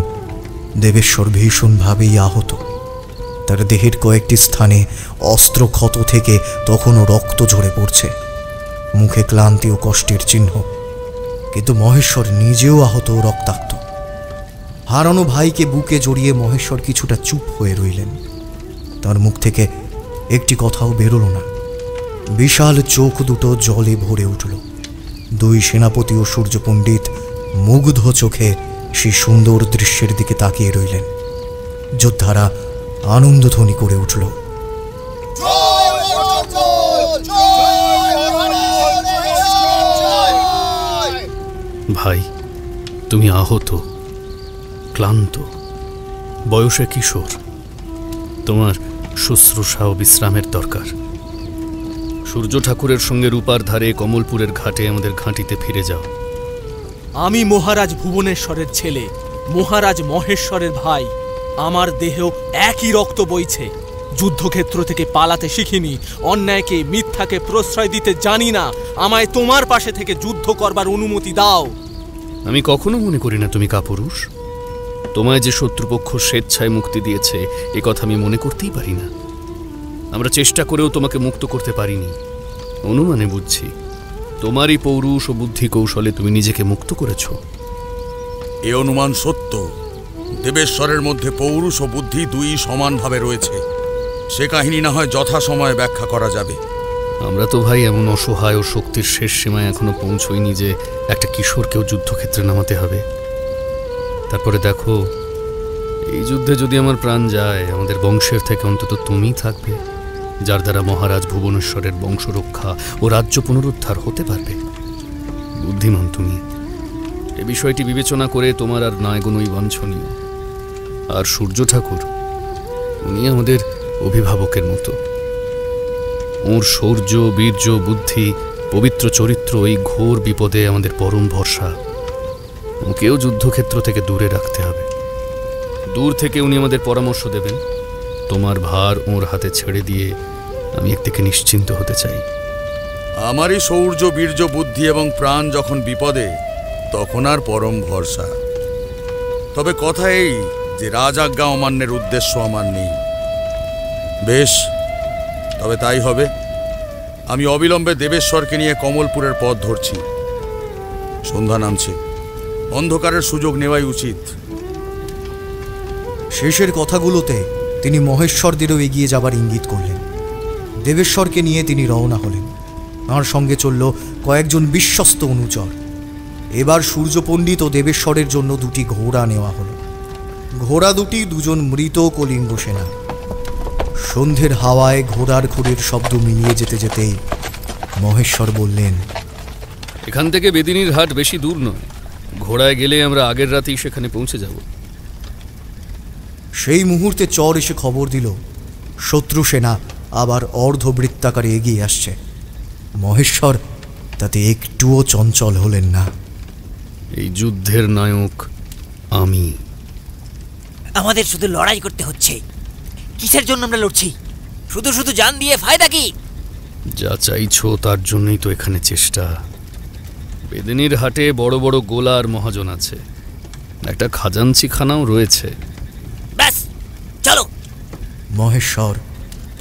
দেবেশ্বর ভীষণভাবেই আহত। তার দেহের কয়েকটি স্থানে অস্ত্র ক্ষত থেকে তখনও রক্ত ঝরে পড়ছে, মুখে ক্লান্তি ও কষ্টের চিহ্ন। কিন্তু মহেশ্বর নিজেও আহত ও রক্তাক্ত। হারানো ভাইকে বুকে জড়িয়ে মহেশ্বর কিছুটা চুপ হয়ে রইলেন। তার মুখ থেকে একটি কথাও বেরোল না। বিশাল চোখ দুটো জলে ভরে উঠল। 2 সেনাপতি ও সূর্য পণ্ডিত মুগ্ধ চোখে সেই সুন্দর দৃশ্যের দিকে তাকিয়ে রইলেন। যোদ্ধারা আনন্দধ্বনি করে উঠল। ভাই, তুমি আহত, ক্লান্ত, বয়সে কিশোর। তোমার শুশ্রূষা ও বিশ্রামের দরকার। সূর্য ঠাকুরের সঙ্গে রূপার ধারে কমলপুরের ঘাটে আমাদের ঘাঁটিতে ফিরে যাও। আমি মহারাজ ভুবনেশ্বরের ছেলে, মহারাজ মহেশ্বরের ভাই। আমার দেহেও একই রক্ত বইছে। যুদ্ধক্ষেত্র থেকে পালাতে শিখিনি, অন্যায়কে মিথ্যাকে প্রশ্রয় দিতে জানি না। আমায় তোমার পাশে থেকে যুদ্ধ করবার অনুমতি দাও। আমি কখনো মনে করি না তুমি কাপুরুষ। তোমায় যে শত্রুপক্ষ স্বেচ্ছায় মুক্তি দিয়েছে এ কথা আমি মনে করতেই পারি না। আমরা চেষ্টা করেও তোমাকে মুক্ত করতে পারিনি। অনুমানে বুঝছি তোমারই পৌরুষ ও বুদ্ধি কৌশলে তুমি নিজেকে মুক্ত করেছ। এ অনুমান সত্য। দেবেশ্বরের মধ্যে পৌরুষ ও বুদ্ধি 2 সমানভাবে রয়েছে। সে কাহিনী না হয় যথাসময়ে ব্যাখ্যা করা যাবে। আমরা তো ভাই এমন অসহায় ও শক্তির শেষ সীমায় এখনো পৌঁছইনি যে একটা কিশোরকেও যুদ্ধক্ষেত্রে নামাতে হবে। তারপরে দেখো, এই যুদ্ধে যদি আমার প্রাণ যায়, আমাদের বংশের থেকে অন্তত তুমিই থাকবে, যার দ্বারা মহারাজ ভুবনেশ্বরের বংশরক্ষা ও রাজ্য পুনরুদ্ধার হতে পারবে। বুদ্ধিমান তুমি। এ বিষয়টি বিবেচনা করে তোমার আর ন্যায়গুণই বাঞ্ছনীয়। আর সূর্য ঠাকুর, উনি আমাদের অভিভাবকের মতো। ওর শৌর্য, বীর্য, বুদ্ধি, পবিত্র চরিত্র এই ঘোর বিপদে আমাদের পরম ভরসা। ওকেও যুদ্ধক্ষেত্র থেকে দূরে রাখতে হবে। দূর থেকে উনি আমাদের পরামর্শ দেবেন। তোমার ভার ওর হাতে ছেড়ে দিয়ে আমি একদিকে নিশ্চিন্ত হতে চাই। আমারই শৌর্য, বীর্য, বুদ্ধি এবং প্রাণ যখন বিপদে, তখন আর পরম ভরসা। তবে কথা এই যে রাজাজ্ঞা অমান্যের উদ্দেশ্য আমার নেই। বেশ, তবে তাই হবে। আমি অবিলম্বে দেবেশ্বরকে নিয়ে কমলপুরের পথ ধরছি। সন্ধ্যা নামছে, অন্ধকারের সুযোগ নেওয়াই উচিত। শেষের কথাগুলোতে তিনি মহেশ্বরদেরও এগিয়ে যাবার ইঙ্গিত করলেন। দেবেশ্বরকে নিয়ে তিনি রওনা হলেন। তাঁর সঙ্গে চলল কয়েকজন বিশ্বস্ত অনুচর। এবার সূর্যপণ্ডিত ও দেবেশ্বরের জন্য দুটি ঘোড়া নেওয়া হলো। ঘোড়া দুটি দুজন মৃত কলিঙ্গ সেনা। সন্ধ্যের হাওয়ায় ঘোড়ার খুঁড়ের শব্দ মিলিয়ে যেতে যেতেই মহেশ্বর বললেন, এখান থেকে বেদিনীর হাট বেশি দূর নয়। ঘোড়ায় গেলে আমরা আগের রাতেই সেখানে পৌঁছে যাব। সেই মুহূর্তে চর এসে খবর দিল শত্রু সেনা আবার অর্ধবৃত্তাকারে এগিয়ে আসছে। মহেশ্বর তাতে একটুও চঞ্চল হলেন না। এই যুদ্ধের নায়ক আমি। আমাদের শুধু লড়াই করতে হচ্ছে। কিসের জন্য আমরা লড়ছি? শুধু শুধু জান দিয়ে ফায়দা কি? যা চাইছো তার জন্যই তো এখানে চেষ্টা। বেদিনীর হাটে বড় বড় গোলা আর মহাজন আছে, একটা খাজাঞ্চিখানাও রয়েছে। ব্যাস, চলো। মহেশ্বর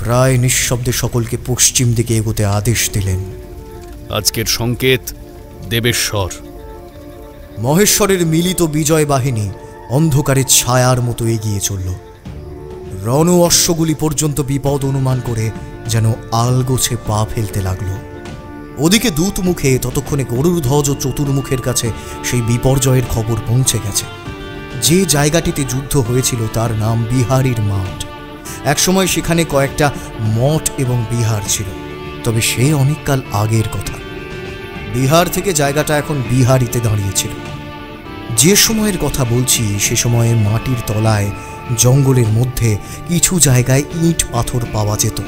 প্রায় নিঃশব্দে সকলকে পশ্চিম দিকে এগোতে আদেশ দিলেন। আজকের সংকেত দেবেশ্বর। মহেশ্বরের মিলিত বিজয় বাহিনী অন্ধকারের ছায়ার মতো এগিয়ে চলল। রণ অশ্বগুলি পর্যন্ত বিপদ অনুমান করে যেন আলগোছে পা ফেলতে লাগল। ওদিকে দূত মুখে ততক্ষণে গরুড়ধ্বজ ও চতুর্মুখের কাছে সেই বিপর্যয়ের খবর পৌঁছে গেছে। যে জায়গাটিতে যুদ্ধ হয়েছিল তার নাম বিহারীর মাঠ। একসময় সেখানে কয়েকটা মঠ এবং বিহার ছিল, তবে সে অনেককাল আগের কথা। বিহার থেকে জায়গাটা এখন বিহারিতে দাঁড়িয়েছিল। যে সময়ের কথা বলছি সে সময়ে মাটির তলায় জঙ্গলের মধ্যে কিছু জায়গায় ইট পাথর পাওয়া যেত।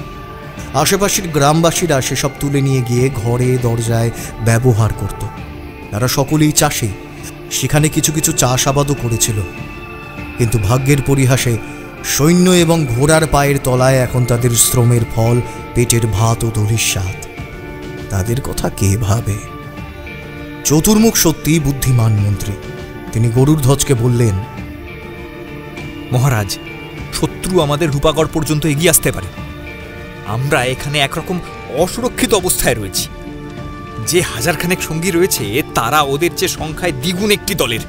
আশেপাশের গ্রামবাসীরা সেসব তুলে নিয়ে গিয়ে ঘরে দরজায় ব্যবহার করত। তারা সকলেই চাষি, সেখানে কিছু কিছু চাষাবাদও করেছিল। কিন্তু ভাগ্যের পরিহাসে সৈন্য এবং ঘোড়ার পায়ের তলায় এখন তাদের শ্রমের ফল পেটের ভাত ও দলির স্বাদ। তাদের কথা কে ভাবে? চতুর্মুখ সত্যিই বুদ্ধিমান মন্ত্রী। তিনি গরুড়ধ্বজকে বললেন, মহারাজ, শত্রু আমাদের রূপাগড় পর্যন্ত এগিয়ে আসতে পারে। আমরা এখানে একরকম অসুরক্ষিত অবস্থায় রয়েছি। যে হাজারখানেক সঙ্গী রয়েছে তারা ওদের চেয়ে সংখ্যায় দ্বিগুণ একটি দলের।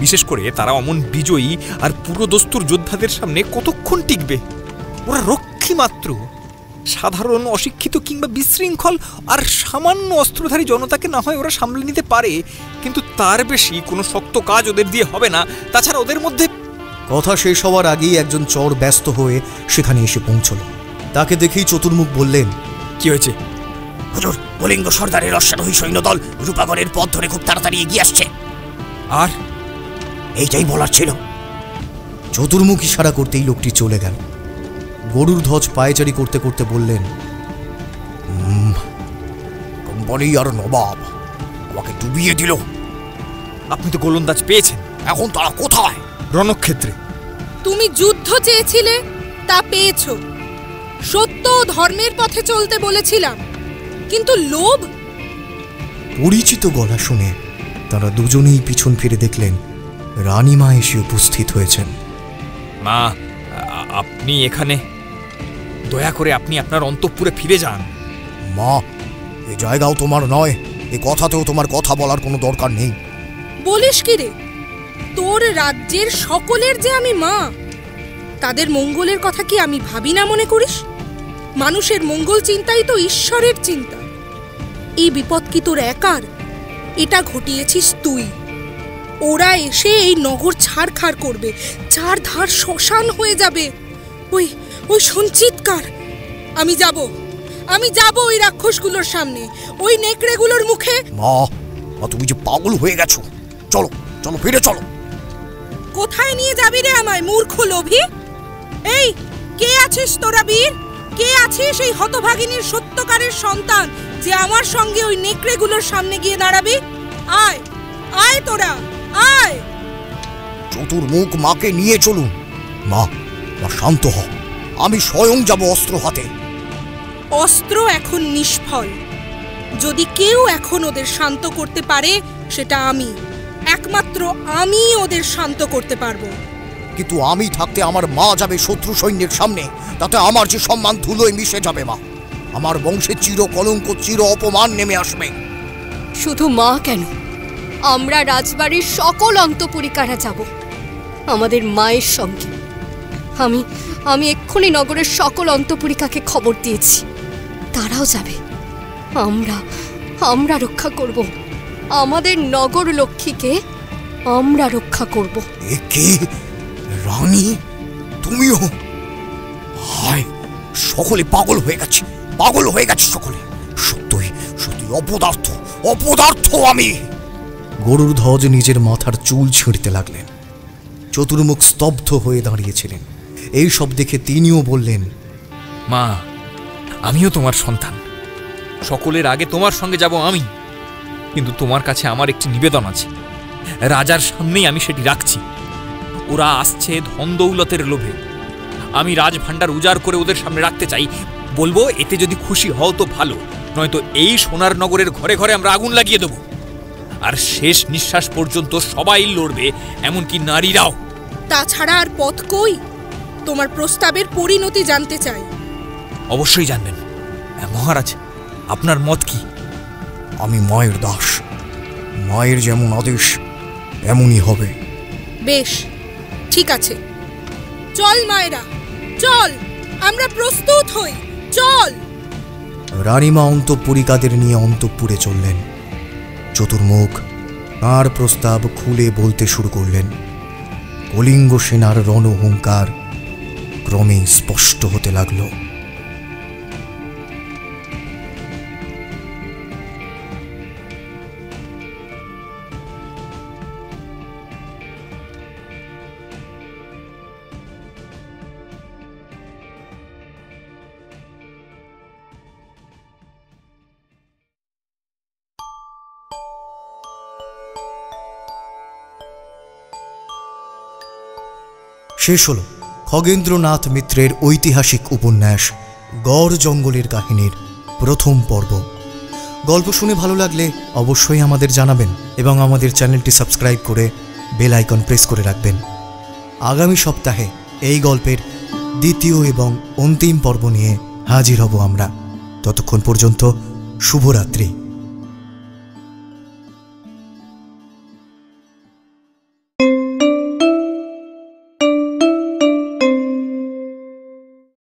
বিশেষ করে তারা অমন বিজয়ী আর পুরোদস্তুর যোদ্ধাদের সামনে কতক্ষণ টিকবে? ওরা রক্ষী মাত্র। সাধারণ অশিক্ষিত কিংবা বিশৃঙ্খল আর সামান্য অস্ত্রধারী জনতাকে না হয় ওরা সামলে নিতে পারে, কিন্তু তার বেশি কোনো শক্ত কাজ ওদের দিয়ে হবে না। তাছাড়া ওদের মধ্যে... কথা শেষ হওয়ার আগেই একজন চর ব্যস্ত হয়ে সেখানে এসে পৌঁছল। তাকে দেখেই চতুর্মুখ বললেন, কি হয়েছে? হুজুর, কলিঙ্গ সর্দারের অশ্বারোহী সৈন্যদল রূপাগড়ের পথ ধরে খুব তাড়াতাড়ি এগিয়ে আসছে। আর এইটাই বলার ছিল। চতুর্মুখ ইশারা করতেই লোকটি চলে গেল। গরুড়ধ্বজ পায়চারি করতে করতে বললেন, কোম্পানি আর নবাব আমাকে ডুবিয়ে দিল। আপনি তো গোলন্দাজ পেয়েছেন। এখন তারা কোথায়? রণক্ষেত্রে। তুমি যুদ্ধ চেয়েছিলে, তা পেয়েছো। সত্য ও ধর্মের পথে চলতে বলেছিলাম, কিন্তু লোভ। পরিচিত গলা শুনে তারা দুজনেই পিছন ফিরে দেখলেন রানীমা এসে উপস্থিত হয়েছেন। মা, আপনি এখানে? দয়া করে আপনি আপনার অন্তঃপুরে ফিরে যান। মা, এই জায়গাও তোমার নয়, এই কথাতেও তোমার কথা বলার কোনো দরকার নেই। বলিস কি রে? তোর রাজ্যের সকলের যে আমি মা, তাদের মঙ্গলের কথা কি আমি ভাবি না মনে করিস? মানুষের মঙ্গল চিন্তাই তো ঈশ্বরের চিন্তা। এই বিপদ কি তোর একার? এটা ঘটিয়েছিস তুই। ওরা এসে এই নগর ছাড়খাড় করবে, চারধার শ্মশান হয়ে যাবে। ওই ওই সঞ্চিতকার, আমি যাব ওই রাক্ষসগুলোর সামনে, ওই নেকড়েগুলোর মুখে। মা, তুমি যে পাগল হয়ে গেছো। চলো চলো, ফিরে চলো। কোথায় নিয়ে যাবি রে আমায়, মূর্খ লোভী? এই, কে আছিস তোরা বীর? কে আছিস এই হতভাগিনীর সত্যকারের সন্তান যে আমার সঙ্গে ওই নেকড়েগুলোর সামনে গিয়ে দাঁড়াবি? আয় আয় তোরা, আয়। চতুর্মুখ মাকে নিয়ে চলুন, মা, শান্ত হ, আমি স্বয়ং যাব অস্ত্র হাতে। অস্ত্র এখন নিষ্ফল। যদি কেউ এখন ওদের শান্ত করতে পারে সেটা আমি, একমাত্র আমি ওদের শান্ত করতে পারবো। কিন্তু আমি থাকতে আমার মা যাবে শত্রু সৈন্যের সামনে, তাতে আমার যে সম্মান ধুলোয় মিশে যাবে মা। আমার বংশে চির কলঙ্ক, চির অপমান নেমে আসবে। শুধু মা কেন, আমরা রাজবাড়ির সকল অন্তঃপুরিকারা যাব আমাদের মায়ের সঙ্গে। আমি এক্ষুনি নগরের সকল অন্তঃপুরিকাকে খবর দিয়েছি, তারাও যাবে। আমরা রক্ষা করব আমাদের নগর লক্ষ্মীকে, আমরা রক্ষা করব। একে রানী, তুমিও? হায়, সকলে পাগল হয়ে গেছে, পাগল হয়ে গেছে সকলে। সত্যই সত্যি অপদার্থ আমি। গরুর ধ্বজ নিজের মাথার চুল ছিঁড়তে লাগলেন। চতুর্মুখ স্তব্ধ হয়ে দাঁড়িয়েছিলেন। এই সব দেখে তিনিও বললেন, মা, আমিও তোমার সন্তান, সকলের আগে তোমার সঙ্গে যাব আমি। কিন্তু তোমার কাছে আমার একটি নিবেদন আছে, রাজার সামনেই আমি সেটি রাখছি। ওরা আসছে ধন দৌলতের লোভে, আমি রাজভাণ্ডার উজাড় করে ওদের সামনে রাখতে চাই। বলবো, এতে যদি খুশি হও তো ভালো, নয়তো এই সোনার নগরের ঘরে ঘরে আমরা আগুন লাগিয়ে দেব। আর শেষ নিঃশ্বাস পর্যন্ত সবাই লড়বে, এমনকি নারীরাও। তাছাড়া আর পথ কই? তোমার প্রস্তাবের পরিণতি জানতে চাই। অবশ্যই জানবেন। মহারাজ, আপনার মত কি? আমি মায়ের দাস, মায়ের যেমন আদেশ এমনই হবে। বেশ, ঠিক আছে, চল মায়েরা, চল, আমরা প্রস্তুত হই, চল। রানীমা অন্তঃপুরিকাদের নিয়ে অন্তঃপুরে চললেন। চতুর্মুখ তাঁর প্রস্তাব খুলে বলতে শুরু করলেন। কলিঙ্গ সেনার রণহুঙ্কার ক্রমে স্পষ্ট হতে লাগল। শেষ হল খগেন্দ্রনাথ মিত্রের ঐতিহাসিক উপন্যাস গড় জঙ্গলের কাহিনীর প্রথম পর্ব। গল্প শুনে ভালো লাগলে অবশ্যই আমাদের জানাবেন এবং আমাদের চ্যানেলটি সাবস্ক্রাইব করে বেল আইকন প্রেস করে রাখবেন। আগামী সপ্তাহে এই গল্পের দ্বিতীয় এবং অন্তিম পর্ব নিয়ে হাজির হব আমরা। ততক্ষণ পর্যন্ত শুভরাত্রি।